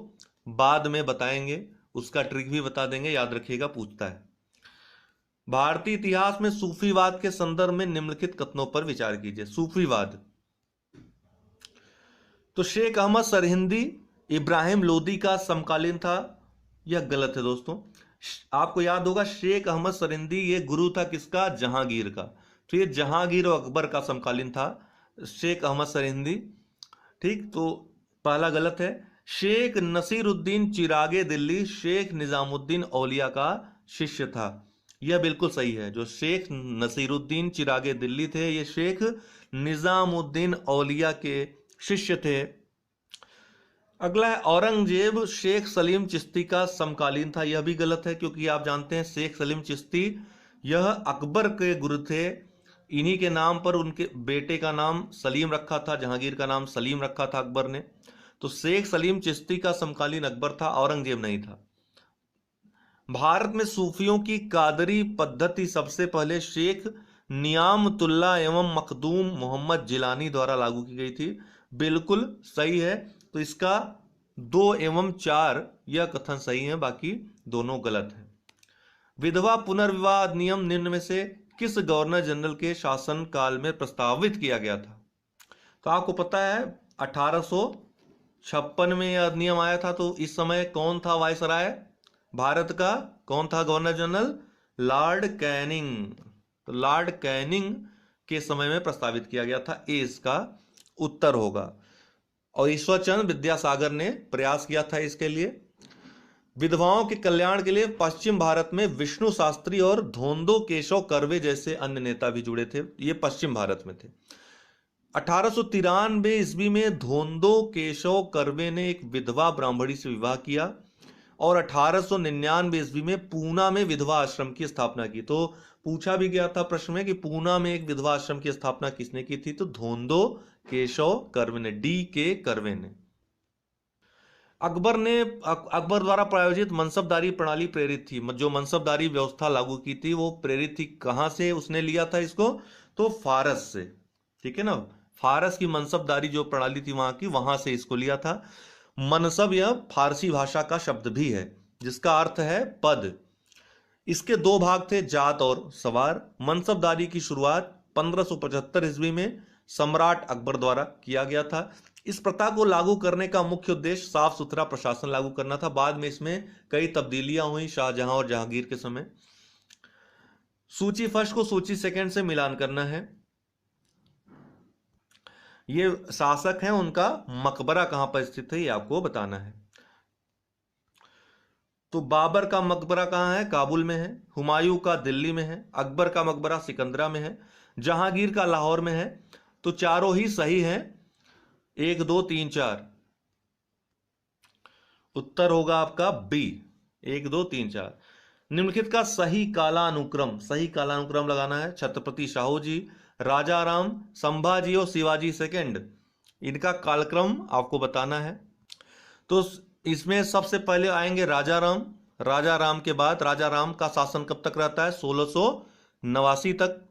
बाद में बताएंगे, उसका ट्रिक भी बता देंगे, याद रखिएगा, पूछता है। भारतीय इतिहास में सूफीवाद के संदर्भ में निम्नलिखित कथनों पर विचार कीजिए। सूफीवाद, तो शेख अहमद सरहिंदी इब्राहिम लोदी का समकालीन था, यह गलत है दोस्तों। आपको याद होगा शेख अहमद सरहिंदी ये गुरु था किसका? जहांगीर का, तो ये जहांगीर और अकबर का समकालीन था शेख अहमद सरहिंदी। ठीक, तो पहला गलत है। शेख नसीरुद्दीन चिरागे दिल्ली शेख निजामुद्दीन औलिया का शिष्य था, यह बिल्कुल सही है। जो शेख नसीरुद्दीन चिरागे दिल्ली थे ये शेख निजामुद्दीन औलिया के शिष्य थे। अगला है औरंगजेब शेख सलीम चिश्ती का समकालीन था, यह भी गलत है, क्योंकि आप जानते हैं शेख सलीम चिश्ती यह अकबर के गुरु थे, इन्हीं के नाम पर उनके बेटे का नाम सलीम रखा था, जहांगीर का नाम सलीम रखा था अकबर ने। तो शेख सलीम चिश्ती का समकालीन अकबर था, औरंगजेब नहीं था। भारत में सूफियों की कादरी पद्धति सबसे पहले शेख नियामतुल्लाह एवं मखदूम मोहम्मद जिलानी द्वारा लागू की गई थी, बिल्कुल सही है। तो इसका 2 एवं 4 यह कथन सही है, बाकी दोनों गलत है। विधवा पुनर्विवाह अधिनियम निम्न में से किस गवर्नर जनरल के शासन काल में प्रस्तावित किया गया था? तो आपको पता है 1856 में यह अधिनियम आया था, तो इस समय कौन था वायसराय भारत का? कौन था गवर्नर जनरल? Lord Canning. तो लॉर्ड कैनिंग के समय में प्रस्तावित किया गया था, ए इसका उत्तर होगा। और ईश्वरचंद्र विद्यासागर ने प्रयास किया था इसके लिए। विधवाओं के कल्याण के लिए पश्चिम भारत में विष्णु शास्त्री और धोंदो केशव कर्वे जैसे अन्य नेता भी जुड़े थे, ये पश्चिम भारत में थे। 1893 ईस्वी में धोंदो केशव कर्वे ने एक विधवा ब्राह्मणी से विवाह किया और 1899 ईस्वी में पूना में विधवा आश्रम की स्थापना की। तो पूछा भी गया था प्रश्न में कि पूना में एक विधवा आश्रम की स्थापना किसने की थी? तो धोंदो केशव कर्वे ने, डी के कर्वे ने। अकबर द्वारा प्रायोजित मनसबदारी प्रणाली प्रेरित थी, जो मनसबदारी व्यवस्था लागू की थी वो प्रेरित थी कहां से? उसने लिया था इसको, तो फारस से, ठीक है ना, फारस की मनसबदारी जो प्रणाली थी वहां की, वहां से इसको लिया था। मनसब यह फारसी भाषा का शब्द भी है जिसका अर्थ है पद। इसके 2 भाग थे, जात और सवार। मनसबदारी की शुरुआत 1575 ईस्वी में सम्राट अकबर द्वारा किया गया था। इस प्रथा को लागू करने का मुख्य उद्देश्य साफ सुथरा प्रशासन लागू करना था। बाद में इसमें कई तब्दीलियां हुई शाहजहां और जहांगीर के समय। सूची फर्स्ट को सूची सेकंड से मिलान करना है। ये शासक हैं, उनका मकबरा कहां पर स्थित है ये आपको बताना है। तो बाबर का मकबरा कहां है? काबुल में है। हुमायूं का दिल्ली में है। अकबर का मकबरा सिकंदरा में है। जहांगीर का लाहौर में है। तो चारों ही सही हैं, 1 2 3 4। उत्तर होगा आपका बी, 1 2 3 4। निम्नलिखित का सही कालानुक्रम लगाना है। छत्रपति शाहू जी, राजा राम, संभाजी और शिवाजी सेकंड, इनका कालक्रम आपको बताना है। तो इसमें सबसे पहले आएंगे राजा राम। राजा राम के बाद, राजा राम का शासन कब तक रहता है? 1689 तक।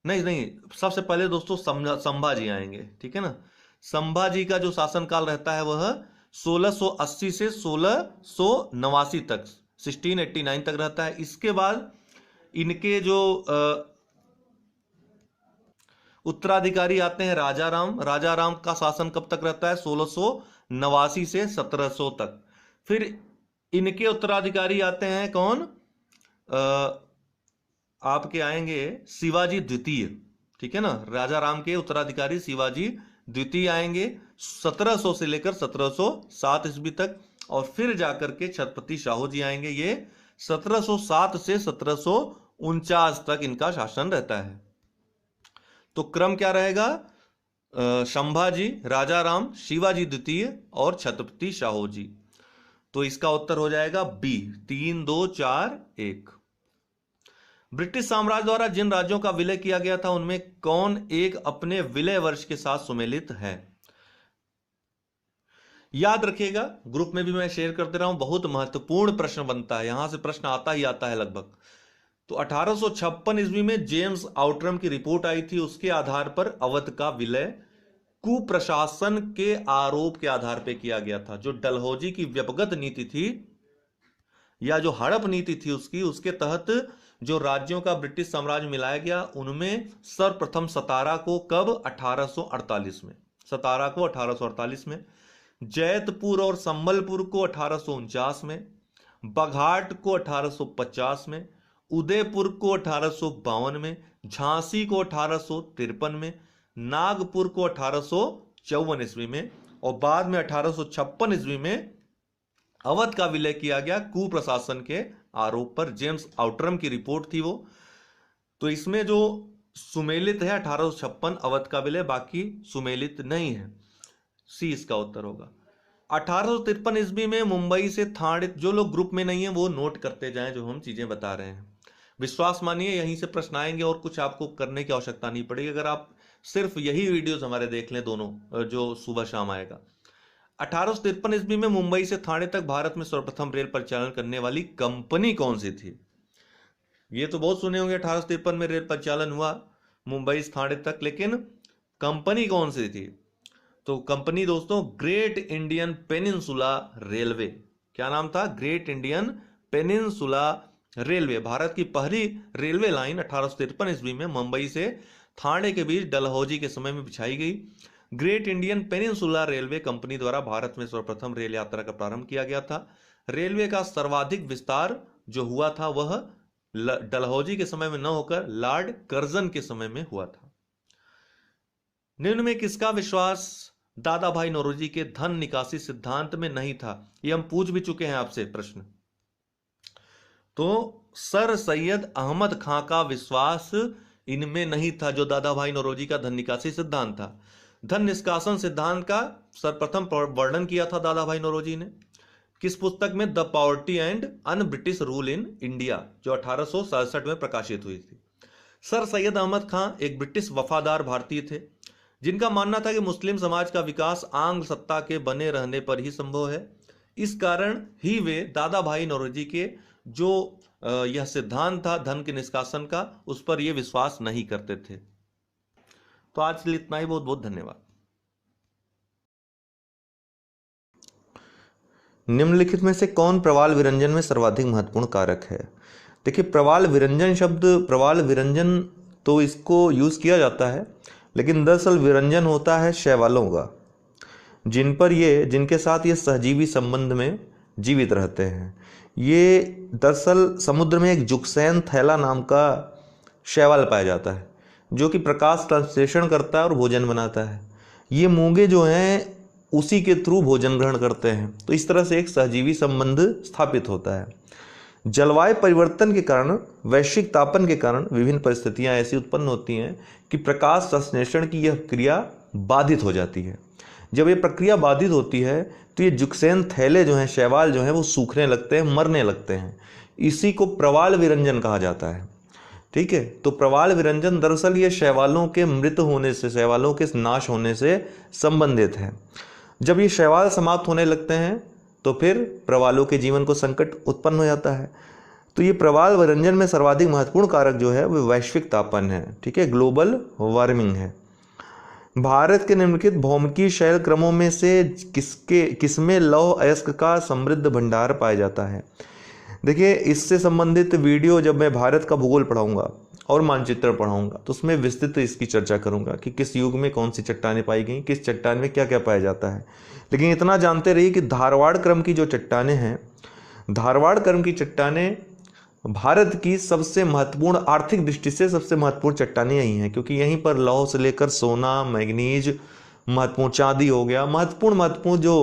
नहीं, सबसे पहले दोस्तों संभाजी आएंगे, ठीक है ना। संभाजी का जो शासनकाल रहता है वह 1680 से 1689 तक, 1689 तक रहता है। इसके बाद इनके जो उत्तराधिकारी आते हैं राजा राम। राजा राम का शासन कब तक रहता है? 1689 से 1700 तक। फिर इनके उत्तराधिकारी आते हैं कौन? आपके आएंगे शिवाजी द्वितीय, ठीक है ना। राजा राम के उत्तराधिकारी शिवाजी द्वितीय आएंगे 1700 से लेकर 1707 ईस्वी तक। और फिर जाकर के छत्रपति शाहू जी आएंगे, ये 1707 से 1749 तक इनका शासन रहता है। तो क्रम क्या रहेगा? संभाजी, राजा राम, शिवाजी द्वितीय और छत्रपति शाहू जी। तो इसका उत्तर हो जाएगा बी, 3 2 4 1। ब्रिटिश साम्राज्य द्वारा जिन राज्यों का विलय किया गया था उनमें कौन एक अपने विलय वर्ष के साथ सुमेलित है? याद रखिएगा, ग्रुप में भी मैं शेयर करते रहा हूं, बहुत महत्वपूर्ण प्रश्न बनता है, यहां से प्रश्न आता ही आता है लगभग। तो 1856 ईस्वी में जेम्स आउटरम की रिपोर्ट आई थी, उसके आधार पर अवध का विलय कुप्रशासन के आरोप के आधार पर किया गया था। जो डलहौजी की व्यपगत नीति थी या जो हड़प नीति थी उसके तहत जो राज्यों का ब्रिटिश साम्राज्य मिलाया गया, उनमें सर्वप्रथम सतारा को कब 1848 में, सतारा को 1848 में, जैतपुर और संबलपुर को 1849 में, बघाट को 1850 में, उदयपुर को 1852 में, झांसी को 1853 में, नागपुर को 1854 ईस्वी में, और बाद में 1856 ईस्वी में अवध का विलय किया गया कुप्रशासन के आरोप पर। जेम्स आउटरम की रिपोर्ट थी वो। तो इसमें जो सुमेलित है 1856 अवध का विलय, बाकी सुमेलित नहीं है। सी इसका उत्तर होगा। 1853 ईस्वी में मुंबई से थाने, जो लोग ग्रुप में नहीं है वो नोट करते जाएं जो हम चीजें बता रहे हैं। विश्वास मानिए यहीं से प्रश्न आएंगे और कुछ आपको करने की आवश्यकता नहीं पड़ेगी अगर आप सिर्फ यही वीडियोस हमारे देख लें, दोनों जो सुबह शाम आएगा। 1853 ईस्वी में मुंबई से थाने तक भारत में सर्वप्रथम रेल परिचालन करने वाली कंपनी कौन सी थी? ये तो बहुत सुने होंगे 1853 में रेल परिचालन हुआ मुंबई से थाने तक, लेकिन कंपनी कौन सी थी? तो कंपनी दोस्तों ग्रेट इंडियन पेनिनसुला रेलवे। क्या नाम था? Great Indian peninsula railway. Bharat की पहली रेलवे लाइन 1853 ईस्वी में मुंबई से थाने के बीच डलहौजी के समय में बिछाई गई। Great Indian peninsula railway company द्वारा भारत में सर्वप्रथम रेल यात्रा का प्रारंभ किया गया था। रेलवे का सर्वाधिक विस्तार जो हुआ था वह डलहौजी के समय में न होकर लॉर्ड कर्जन के समय में हुआ था। निम्न में किसका विश्वास दादा भाई नौरोजी के धन निकासी सिद्धांत में नहीं था? ये हम पूछ भी चुके हैं आपसे प्रश्न। तो सर सैयद अहमद खां का विश्वास इनमें नहीं था, जो दादा भाई नौरोजी का धन निकासी सिद्धांत था। धन निष्कासन सिद्धांत का सर्वप्रथम वर्णन किया था दादा भाई नौरोजी ने किस पुस्तक में? The poverty and un British rule in India, जो 1867 में प्रकाशित हुई थी। सर सैयद अहमद खां एक ब्रिटिश वफादार भारतीय थे जिनका मानना था कि मुस्लिम समाज का विकास आंग्ल सत्ता के बने रहने पर ही संभव है। इस कारण ही वे दादा भाई नौरोजी के जो यह सिद्धांत था धन के निष्कासन का, उस पर यह विश्वास नहीं करते थे। तो आज के लिए इतना ही। बहुत बहुत धन्यवाद। निम्नलिखित में से कौन प्रवाल विरंजन में सर्वाधिक महत्वपूर्ण कारक है? देखिए, प्रवाल विरंजन शब्द, प्रवाल विरंजन तो इसको यूज किया जाता है, लेकिन दरअसल विरंजन होता है शैवालों का, जिनके साथ ये सहजीवी संबंध में जीवित रहते हैं। ये दरअसल समुद्र में एक जुक्सैन थैला नाम का शैवाल पाया जाता है जो कि प्रकाश संश्लेषण करता है और भोजन बनाता है। ये मूंगे जो हैं उसी के थ्रू भोजन ग्रहण करते हैं। तो इस तरह से एक सहजीवी संबंध स्थापित होता है। जलवायु परिवर्तन के कारण, वैश्विक तापन के कारण विभिन्न परिस्थितियां ऐसी उत्पन्न होती हैं कि प्रकाश संश्लेषण की यह क्रिया बाधित हो जाती है। जब ये प्रक्रिया बाधित होती है तो ये जुक्सैन थैले जो हैं, शैवाल जो हैं, वो सूखने लगते हैं, मरने लगते हैं। इसी को प्रवाल विरंजन कहा जाता है। ठीक है, तो प्रवाल विरंजन दरअसल ये शैवालों के मृत होने से, शैवालों के नाश होने से संबंधित है। जब ये शैवाल समाप्त होने लगते हैं तो फिर प्रवालों के जीवन को संकट उत्पन्न हो जाता है। तो ये प्रवाल विरंजन में सर्वाधिक महत्वपूर्ण कारक जो है वो वैश्विक तापन है। ठीक है, ग्लोबल वार्मिंग है। भारत के निम्नलिखित भौमिकीय शैल क्रमों में से किसमें लौह अयस्क का समृद्ध भंडार पाया जाता है? देखिए, इससे संबंधित वीडियो जब मैं भारत का भूगोल पढ़ाऊंगा और मानचित्र पढ़ाऊंगा तो उसमें विस्तृत इसकी चर्चा करूंगा कि किस युग में कौन सी चट्टानें पाई गई, किस चट्टान में क्या क्या पाया जाता है। लेकिन इतना जानते रहिए कि धारवाड़ क्रम की जो चट्टानें हैं, धारवाड़ क्रम की चट्टानें भारत की सबसे महत्वपूर्ण, आर्थिक दृष्टि से सबसे महत्वपूर्ण चट्टानें यही हैं, क्योंकि यहीं पर लौह से लेकर सोना, मैग्नीज, महत्वपूर्ण चांदी हो गया, महत्वपूर्ण जो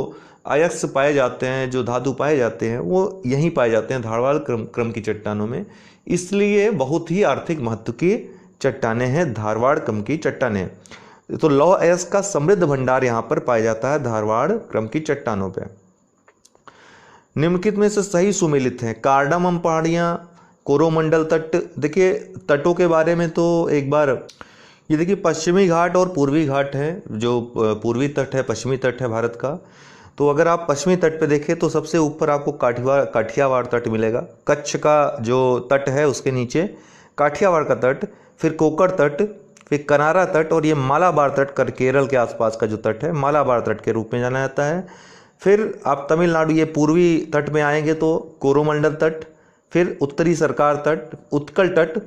अयस्क पाए जाते हैं, जो धातु पाए जाते हैं, वो यहीं पाए जाते हैं धारवाड़ क्रम की चट्टानों में। इसलिए बहुत ही आर्थिक महत्व की चट्टानें हैं धारवाड़ क्रम की चट्टानें। तो लौह अयस्क का समृद्ध भंडार यहाँ पर पाया जाता है धारवाड़ क्रम की चट्टानों पे। निम्नलिखित में से सही सुमेलित है। कार्डामम पहाड़ियाँ, कोरोमंडल तट। देखिए, तटों के बारे में तो एक बार ये देखिए, पश्चिमी घाट और पूर्वी घाट है। जो पूर्वी तट है, पश्चिमी तट है भारत का, तो अगर आप पश्चिमी तट पे देखें तो सबसे ऊपर आपको काठियावाड़ तट मिलेगा। कच्छ का जो तट है उसके नीचे काठियावाड़ का तट, फिर कोकड़ तट, फिर कनारा तट, और ये मालाबार तट कर केरल के आसपास का जो तट है मालाबार तट के रूप में जाना जाता है। फिर आप तमिलनाडु ये पूर्वी तट में आएंगे तो कोरोमंडल तट, फिर उत्तरी सरकार तट, उत्कल तट,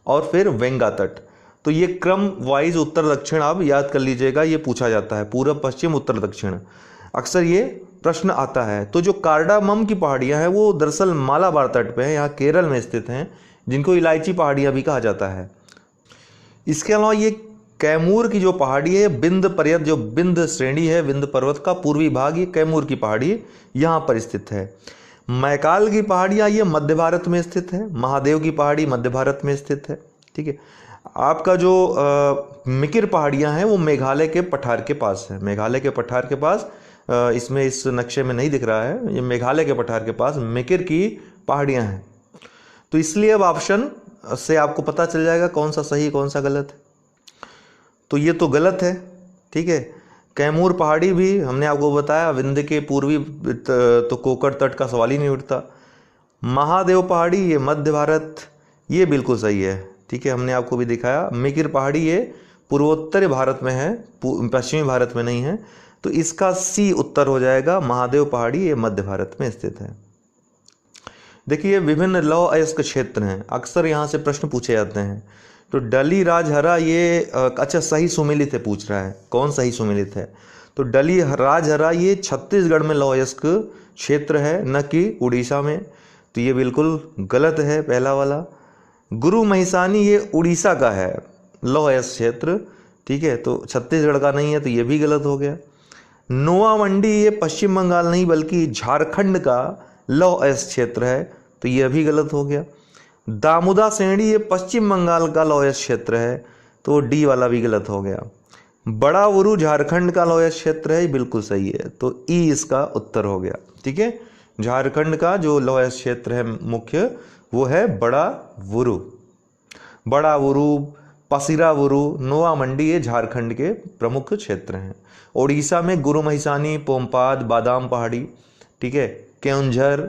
और फिर वेंगा तट। तो ये क्रम वाइज उत्तर दक्षिण आप याद कर लीजिएगा, ये पूछा जाता है पूर्व पश्चिम उत्तर दक्षिण, अक्सर ये प्रश्न आता है। तो जो कार्डामम की पहाड़ियाँ हैं वो दरअसल मालाबार तट पे हैं, यहाँ केरल में स्थित हैं, जिनको इलायची पहाड़ियाँ भी कहा जाता है। इसके अलावा ये कैमूर की जो पहाड़ी है, बिंद पर्वत जो बिंद श्रेणी है, बिंद पर्वत का पूर्वी भाग, ये कैमूर की पहाड़ी यहाँ पर स्थित है। मैकाल की पहाड़ियाँ ये मध्य भारत में स्थित है। महादेव की पहाड़ी मध्य भारत में स्थित है। ठीक है, आपका जो मिकिर पहाड़ियाँ हैं वो मेघालय के पठार के पास है। मेघालय के पठार के पास, इसमें इस नक्शे में नहीं दिख रहा है, ये मेघालय के पठार के पास मिकिर की पहाड़ियाँ हैं। तो इसलिए अब ऑप्शन से आपको पता चल जाएगा कौन सा सही कौन सा गलत है। तो ये तो गलत है। ठीक है, कैमूर पहाड़ी भी हमने आपको बताया विंध्य के पूर्वी, तो कोकड़ तट का सवाल ही नहीं उठता। महादेव पहाड़ी ये मध्य भारत, ये बिल्कुल सही है। ठीक है, हमने आपको भी दिखाया। मिकिर पहाड़ी ये पूर्वोत्तर भारत में है, पश्चिमी भारत में नहीं है, तो इसका सी उत्तर हो जाएगा। महादेव पहाड़ी ये मध्य भारत में स्थित है। देखिए विभिन्न लौह अयस्क क्षेत्र हैं, अक्सर यहाँ से प्रश्न पूछे जाते हैं। तो डली राजहरा ये अच्छा सही सुमेलित है, पूछ रहा है कौन सही सुमेलित है। तो डली राजहरा ये छत्तीसगढ़ में लौह अयस्क क्षेत्र है, न कि उड़ीसा में। तो ये बिल्कुल गलत है पहला वाला। गुरु महिसानी ये उड़ीसा का है लौह अयस्क क्षेत्र। ठीक है, तो छत्तीसगढ़ का नहीं है, तो ये भी गलत हो गया। नोआ मंडी ये पश्चिम बंगाल नहीं बल्कि झारखंड का लौह अयस्क क्षेत्र है, तो यह भी गलत हो गया। दामुदा श्रेणी ये पश्चिम बंगाल का लौह अयस्क क्षेत्र है, तो डी वाला भी गलत हो गया। बड़ा उरू झारखंड का लौह अयस्क क्षेत्र है, बिल्कुल सही है, तो ई इसका उत्तर हो गया। ठीक है, झारखंड का जो लौह अयस्क क्षेत्र है मुख्य वो है बड़ा वुरू। बड़ा वुरू, पसिरा वुरू, नोआ मंडी ये झारखंड के प्रमुख क्षेत्र हैं। उड़ीसा में गुरु महिसानी, पोमपाद, बादाम पहाड़ी, ठीक है, केउंझर,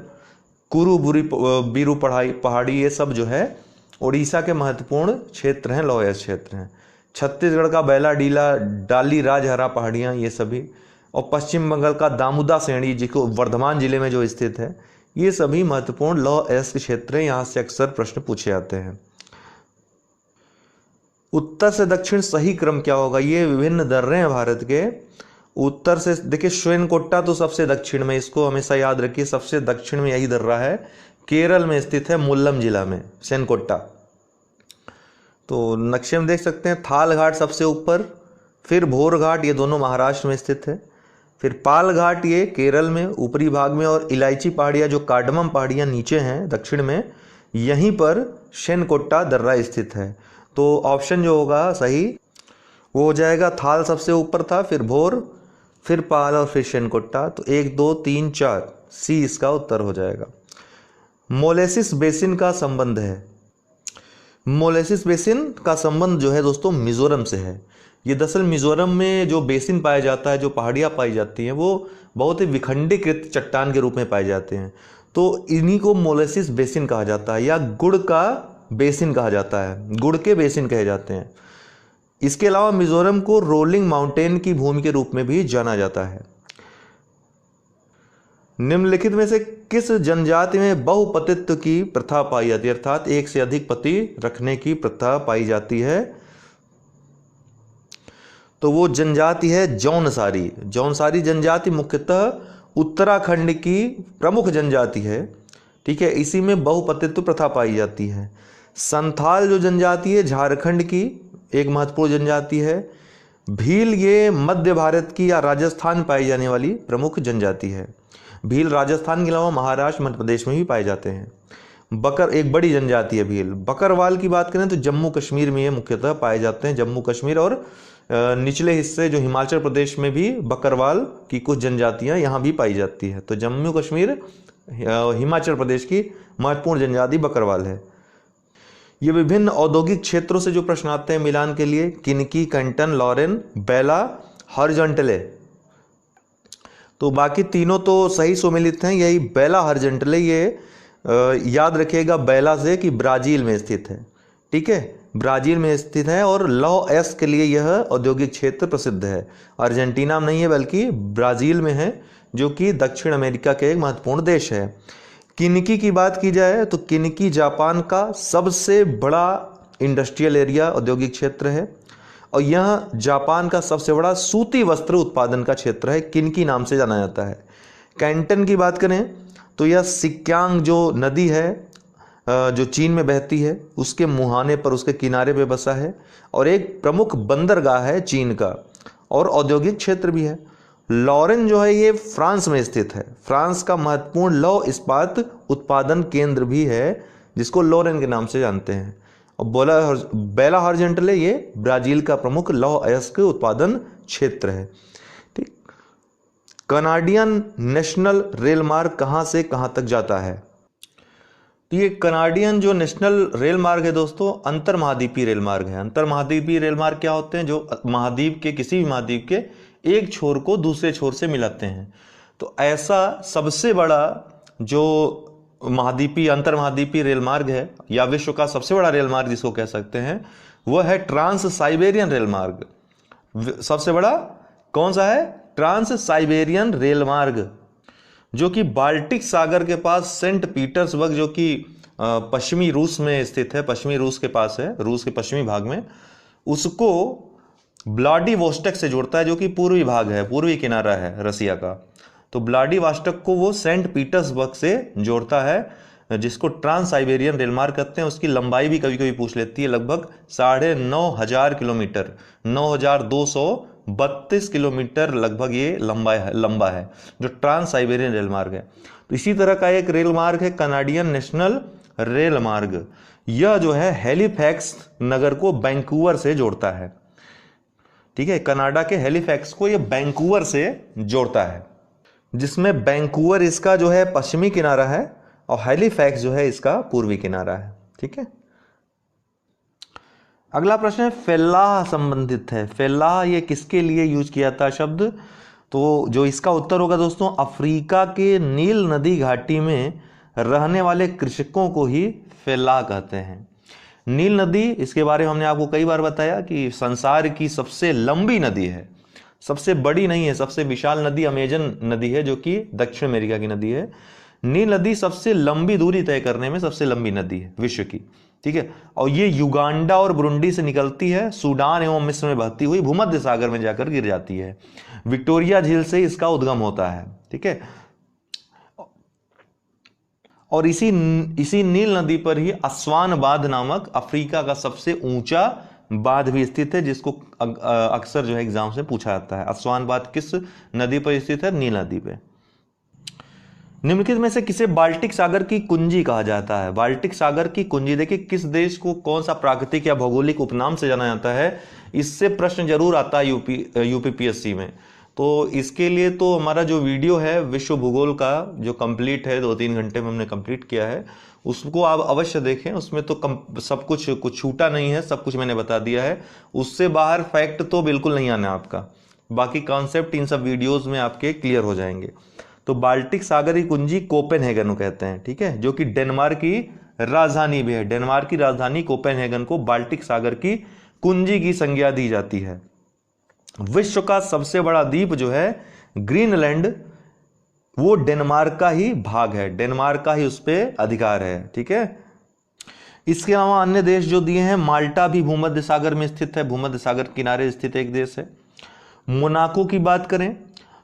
कुरुबुरी बीरू पहाड़ी, ये सब जो है उड़ीसा के महत्वपूर्ण क्षेत्र हैं, लौह अयस्क क्षेत्र हैं। छत्तीसगढ़ का बैला डीला, डाली राजहरा पहाड़ियाँ ये सभी, और पश्चिम बंगाल का दामुदा श्रेणी जिसको वर्धमान जिले में जो स्थित है, ये सभी महत्वपूर्ण लौह अयस्क क्षेत्र हैं। यहाँ से अक्सर प्रश्न पूछे जाते हैं। उत्तर से दक्षिण सही क्रम क्या होगा? ये विभिन्न दर्रे हैं भारत के। उत्तर से देखिए श्वेनकोट्टा तो सबसे दक्षिण में, इसको हमेशा याद रखिए, सबसे दक्षिण में यही दर्रा है, केरल में स्थित है, मुल्लम जिला में श्वेनकोट्टा। तो नक्शे में देख सकते हैं, थाल घाट सबसे ऊपर, फिर भोर घाट, ये दोनों महाराष्ट्र में स्थित है, फिर पाल घाट ये केरल में ऊपरी भाग में, और इलायची पहाड़ियाँ जो कार्डमम पहाड़ियाँ नीचे हैं दक्षिण में, यहीं पर श्वेनकोट्टा दर्रा स्थित है। तो ऑप्शन जो होगा सही वो हो जाएगा, थाल सबसे ऊपर था, फिर भोर, फिर पाल और फिर श्वेनकोट्टा। तो 1 2 3 4 सी इसका उत्तर हो जाएगा। मोलेसिस बेसिन का संबंध है। मोलेसिस बेसिन का संबंध जो है दोस्तों मिजोरम से है। ये दरअसल मिजोरम में जो बेसिन पाया जाता है, जो पहाड़ियाँ पाई जाती हैं, वो बहुत ही विखंडीकृत चट्टान के रूप में पाए जाते हैं। तो इन्हीं को मोलेसिस बेसिन कहा जाता है, या गुड़ का बेसिन कहा जाता है, गुड़ के बेसिन कहे जाते हैं। इसके अलावा मिजोरम को रोलिंग माउंटेन की भूमि के रूप में भी जाना जाता है। निम्नलिखित में से किस जनजाति में बहुपतित्व की प्रथा पाई जाती है, अर्थात एक से अधिक पति रखने की प्रथा पाई जाती है? तो वो जनजाति है जौनसारी। जौनसारी जनजाति मुख्यतः उत्तराखंड की प्रमुख जनजाति है। ठीक है, इसी में बहुपतित्व प्रथा पाई जाती है। संथाल जो जनजाति है झारखंड की एक महत्वपूर्ण जनजाति है। भील ये मध्य भारत की या राजस्थान पाई जाने वाली प्रमुख जनजाति है। भील राजस्थान के अलावा महाराष्ट्र, मध्य प्रदेश में भी पाए जाते हैं। बकर एक बड़ी जनजाति है भील। बकरवाल की बात करें तो जम्मू कश्मीर में ये मुख्यतः पाए जाते हैं। जम्मू कश्मीर और निचले हिस्से जो हिमाचल प्रदेश में भी बकरवाल की कुछ जनजातियां यहाँ भी पाई जाती है। तो जम्मू कश्मीर, हिमाचल प्रदेश की महत्वपूर्ण जनजाति बकरवाल है। ये विभिन्न औद्योगिक क्षेत्रों से जो प्रश्न आते हैं मिलान के लिए, किनकी, कैंटन, लॉरेन, बेला, हॉरिजॉन्टले। तो तो बाकी तीनों तो सही सुमेलित हैं। यही बेला हॉरिज़ॉन्टले, ये याद रखिएगा बेला से कि ब्राज़ील में स्थित है, ठीक है, ब्राज़ील में स्थित है और लौ एस के लिए यह औद्योगिक क्षेत्र प्रसिद्ध है। अर्जेंटीना में नहीं है बल्कि ब्राज़ील में है, जो कि दक्षिण अमेरिका के एक महत्वपूर्ण देश है। किनकी की बात की जाए तो किनकी जापान का सबसे बड़ा इंडस्ट्रियल एरिया, औद्योगिक क्षेत्र है और यह जापान का सबसे बड़ा सूती वस्त्र उत्पादन का क्षेत्र है, किनकी नाम से जाना जाता है। कैंटन की बात करें तो यह सिक्यांग जो नदी है जो चीन में बहती है उसके मुहाने पर, उसके किनारे पे बसा है और एक प्रमुख बंदरगाह है चीन का और औद्योगिक क्षेत्र भी है। लॉरेन जो है ये फ्रांस में स्थित है, फ्रांस का महत्वपूर्ण लौह इस्पात उत्पादन केंद्र भी है जिसको लॉरेन के नाम से जानते हैं। और बेला हॉरिज़ॉन्टले ये ब्राज़ील का प्रमुख लौह अयस्क उत्पादन क्षेत्र है। ठीक, कनाडियन नेशनल रेल मार्ग कहाँ से कहाँ तक जाता है? तो ये कनाडियन जो नेशनल रेल मार्ग है दोस्तों, अंतर महाद्वीपीय रेल मार्ग है। अंतर महाद्वीपीय रेल मार्ग क्या होते हैं? जो महाद्वीप के, किसी भी महाद्वीप के एक छोर को दूसरे छोर से मिलाते हैं। तो ऐसा सबसे बड़ा जो महाद्वीपीय, अंतर महाद्वीपीय रेल मार्ग है या विश्व का सबसे बड़ा रेल मार्ग जिसको कह सकते हैं, वह है ट्रांस साइबेरियन रेल मार्ग। सबसे बड़ा कौन सा है? ट्रांस साइबेरियन रेल मार्ग, जो कि बाल्टिक सागर के पास सेंट पीटर्सबर्ग, जो कि पश्चिमी रूस में स्थित है, पश्चिमी रूस के पास है, रूस के पश्चिमी भाग में, उसको व्लादिवोस्टोक से जोड़ता है, जो कि पूर्वी भाग है, पूर्वी किनारा है रसिया का। तो व्लादिवोस्टोक को वो सेंट पीटर्सबर्ग से जोड़ता है, जिसको ट्रांस साइबेरियन रेल मार्ग कहते हैं। उसकी लंबाई भी कभी कभी पूछ लेती है, लगभग 9,500 किलोमीटर, 9,232 किलोमीटर लगभग ये लंबा है जो ट्रांस साइबेरियन रेल मार्ग है। तो इसी तरह का एक रेल मार्ग है कनाडियन नेशनल रेल मार्ग। यह जो है हैलिफैक्स नगर को वैंकूवर से जोड़ता है, ठीक है, कनाडा के हैलिफैक्स को ये वैंकूवर से जोड़ता है, जिसमें वैंकूवर इसका जो है पश्चिमी किनारा है और हैलिफैक्स जो है इसका पूर्वी किनारा है, ठीक है। अगला प्रश्न है फेल्लाह संबंधित है। फेल्लाह ये किसके लिए यूज किया था शब्द? तो जो इसका उत्तर होगा दोस्तों, अफ्रीका के नील नदी घाटी में रहने वाले कृषकों को ही फेल्लाह कहते हैं। नील नदी, इसके बारे में हमने आपको कई बार बताया कि संसार की सबसे लंबी नदी है, सबसे बड़ी नहीं है, सबसे विशाल नदी अमेजन नदी है, जो कि दक्षिण अमेरिका की नदी है। नील नदी सबसे लंबी दूरी तय करने में सबसे लंबी नदी है विश्व की, ठीक है, और ये युगांडा और बुरुंडी से निकलती है, सूडान एवं मिस्र में बहती हुई भूमध्य सागर में जाकर गिर जाती है। विक्टोरिया झील से इसका उद्गम होता है, ठीक है, और इसी नील नदी पर ही अस्वान बांध नामक अफ्रीका का सबसे ऊंचा बांध भी स्थित है, जिसको अक्सर जो है एग्जाम से पूछा जाता है। अस्वान बांध किस नदी पर स्थित है? नील नदी पे। निम्नलिखित में से किसे बाल्टिक सागर की कुंजी कहा जाता है? बाल्टिक सागर की कुंजी, देखिए किस देश को कौन सा प्राकृतिक या भौगोलिक उपनाम से जाना जाता है, इससे प्रश्न जरूर आता है यूपीपीएससी में। तो इसके लिए तो हमारा जो वीडियो है विश्व भूगोल का जो कंप्लीट है, 2-3 घंटे में हमने कंप्लीट किया है, उसको आप अवश्य देखें। उसमें तो सब कुछ छूटा नहीं है, सब कुछ मैंने बता दिया है। उससे बाहर फैक्ट तो बिल्कुल नहीं आना आपका, बाकी कॉन्सेप्ट इन सब वीडियोस में आपके क्लियर हो जाएंगे। तो बाल्टिक सागर की कुंजी कोपेनहेगन को कहते हैं, ठीक है, जो कि डेनमार्क की राजधानी भी है। डेनमार्क की राजधानी कोपेनहेगन को बाल्टिक सागर की कुंजी की संज्ञा दी जाती है। विश्व का सबसे बड़ा द्वीप जो है ग्रीनलैंड, वो डेनमार्क का ही भाग है, डेनमार्क का ही उस पर अधिकार है, ठीक है। इसके अलावा अन्य देश जो दिए हैं, माल्टा भी भूमध्य सागर में स्थित है, भूमध्य सागर किनारे स्थित एक देश है। मोनाको की बात करें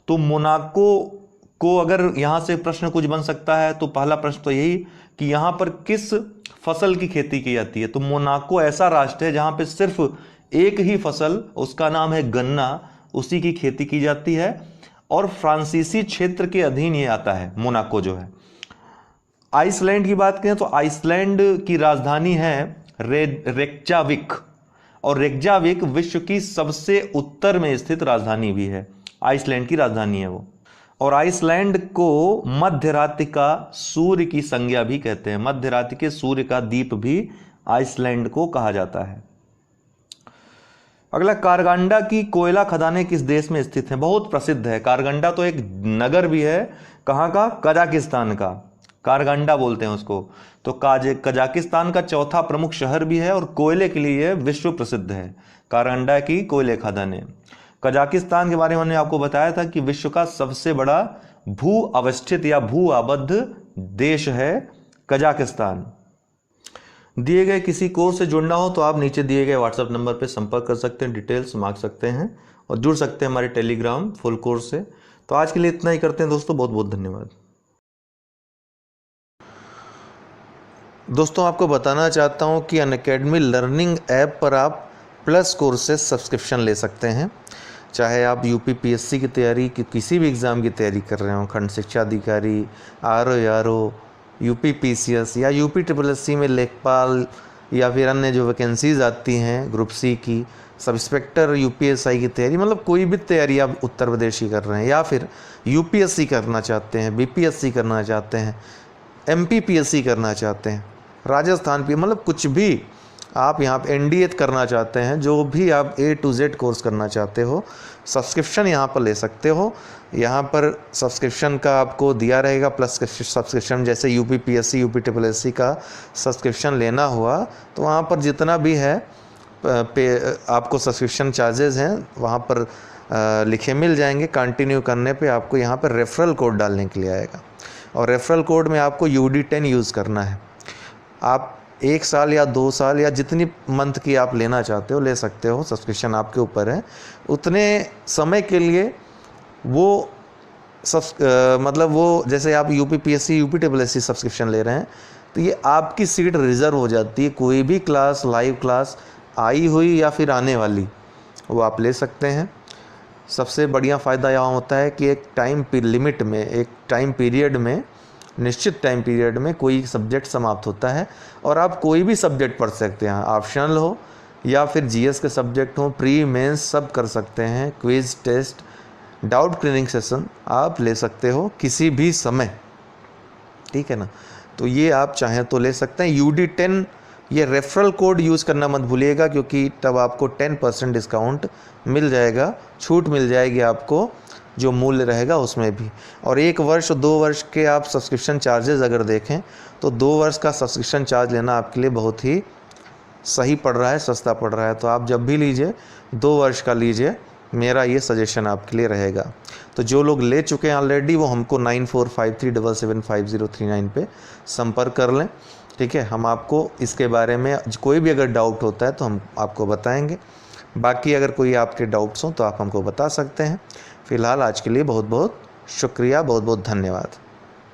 तो मोनाको को अगर यहां से प्रश्न कुछ बन सकता है तो पहला प्रश्न तो यही कि यहां पर किस फसल की खेती की जाती है। तो मोनाको ऐसा राष्ट्र है जहां पे सिर्फ एक ही फसल, उसका नाम है गन्ना, उसी की खेती की जाती है और फ्रांसीसी क्षेत्र के अधीन ये आता है मोनाको जो है। आइसलैंड की बात करें तो आइसलैंड की राजधानी है रेक्जाविक, और रेक्जाविक विश्व की सबसे उत्तर में स्थित राजधानी भी है, आइसलैंड की राजधानी है वो। और आइसलैंड को मध्य रात्रि का सूर्य की संज्ञा भी कहते हैं, मध्य रात्रि के सूर्य का द्वीप भी आइसलैंड को कहा जाता है। अगला, कारगंडा की कोयला खदानें किस देश में स्थित हैं? बहुत प्रसिद्ध है। कारगंडा तो एक नगर भी है, कहाँ का? कजाकिस्तान का। कारगंडा बोलते हैं उसको। तो कजाकिस्तान का चौथा प्रमुख शहर भी है और कोयले के लिए यह विश्व प्रसिद्ध है। कारगंडा की कोयले खदानें। कजाकिस्तान के बारे में मैंने आपको बताया था कि विश्व का सबसे बड़ा भू अवस्थित या भू आबद्ध देश है कजाकिस्तान। दिए गए किसी कोर्स से जुड़ना हो तो आप नीचे दिए गए व्हाट्सएप नंबर पर संपर्क कर सकते हैं, डिटेल्स मांग सकते हैं और जुड़ सकते हैं हमारे टेलीग्राम फुल कोर्स से। तो आज के लिए इतना ही करते हैं दोस्तों, बहुत बहुत धन्यवाद। दोस्तों आपको बताना चाहता हूं कि अनअकैडमी लर्निंग ऐप पर आप प्लस कोर्सेज सब्सक्रिप्शन ले सकते हैं। चाहे आप यूपी पीएससी की तैयारी की किसी भी एग्ज़ाम की तैयारी कर रहे हो, खंड शिक्षा अधिकारी, आरओ, यूपी पीसीएस या यूपी SSSC में लेखपाल या फिर अन्य जो वैकेंसीज़ आती हैं ग्रुप सी की, सब इंस्पेक्टर यूपीएसआई की तैयारी, मतलब कोई भी तैयारी आप उत्तर प्रदेश की कर रहे हैं या फिर यूपीएससी करना चाहते हैं, बीपीएससी करना चाहते हैं, एमपीपीएससी करना चाहते हैं, राजस्थान पे, मतलब कुछ भी आप यहाँ पे एनडीए करना चाहते हैं, जो भी आप A to Z कोर्स करना चाहते हो, सब्सक्रिप्शन यहाँ पर ले सकते हो। यहाँ पर सब्सक्रिप्शन का आपको दिया रहेगा प्लस सब्सक्रिप्शन, जैसे यूपी पीएससी यूपी SSSC का सब्सक्रिप्शन लेना हुआ तो वहाँ पर जितना भी है आपको सब्सक्रिप्शन चार्जेस हैं वहाँ पर लिखे मिल जाएंगे। कंटिन्यू करने पे आपको यहाँ पर रेफरल कोड डालने के लिए आएगा और रेफरल कोड में आपको UD10 यूज़ करना है। आप 1 साल या 2 साल या जितनी मंथ की आप लेना चाहते हो ले सकते हो, सब्सक्रिप्शन आपके ऊपर है। उतने समय के लिए वो मतलब वो जैसे आप UP PSC UP SSSC subscription ले रहे हैं तो ये आपकी सीट रिज़र्व हो जाती है। कोई भी क्लास, लाइव क्लास आई हुई या फिर आने वाली, वो आप ले सकते हैं। सबसे बढ़िया फ़ायदा यहाँ होता है कि एक टाइम लिमिट में, एक टाइम पीरियड में, निश्चित टाइम पीरियड में कोई सब्जेक्ट समाप्त होता है और आप कोई भी सब्जेक्ट पढ़ सकते हैं, ऑप्शनल हो या फिर जीएस के सब्जेक्ट हो, प्री मेंस सब कर सकते हैं। Quiz, test, doubt clearing session आप ले सकते हो किसी भी समय, ठीक है ना। तो ये आप चाहें तो ले सकते हैं। UD10 ये रेफरल कोड यूज़ करना मत भूलिएगा, क्योंकि तब आपको 10% डिस्काउंट मिल जाएगा, छूट मिल जाएगी आपको जो मूल्य रहेगा उसमें भी। और 1 वर्ष 2 वर्ष के आप सब्सक्रिप्शन चार्जेस अगर देखें तो 2 वर्ष का सब्सक्रिप्शन चार्ज लेना आपके लिए बहुत ही सही पड़ रहा है, सस्ता पड़ रहा है। तो आप जब भी लीजिए 2 वर्ष का लीजिए, मेरा ये सजेशन आपके लिए रहेगा। तो जो लोग ले चुके हैं ऑलरेडी वो हमको 9453775039 पे संपर्क कर लें, ठीक है। हम आपको इसके बारे में कोई भी अगर डाउट होता है तो हम आपको बताएंगे। बाकी अगर कोई आपके डाउट्स हों तो आप हमको बता सकते हैं। फ़िलहाल आज के लिए बहुत बहुत शुक्रिया, बहुत बहुत धन्यवाद।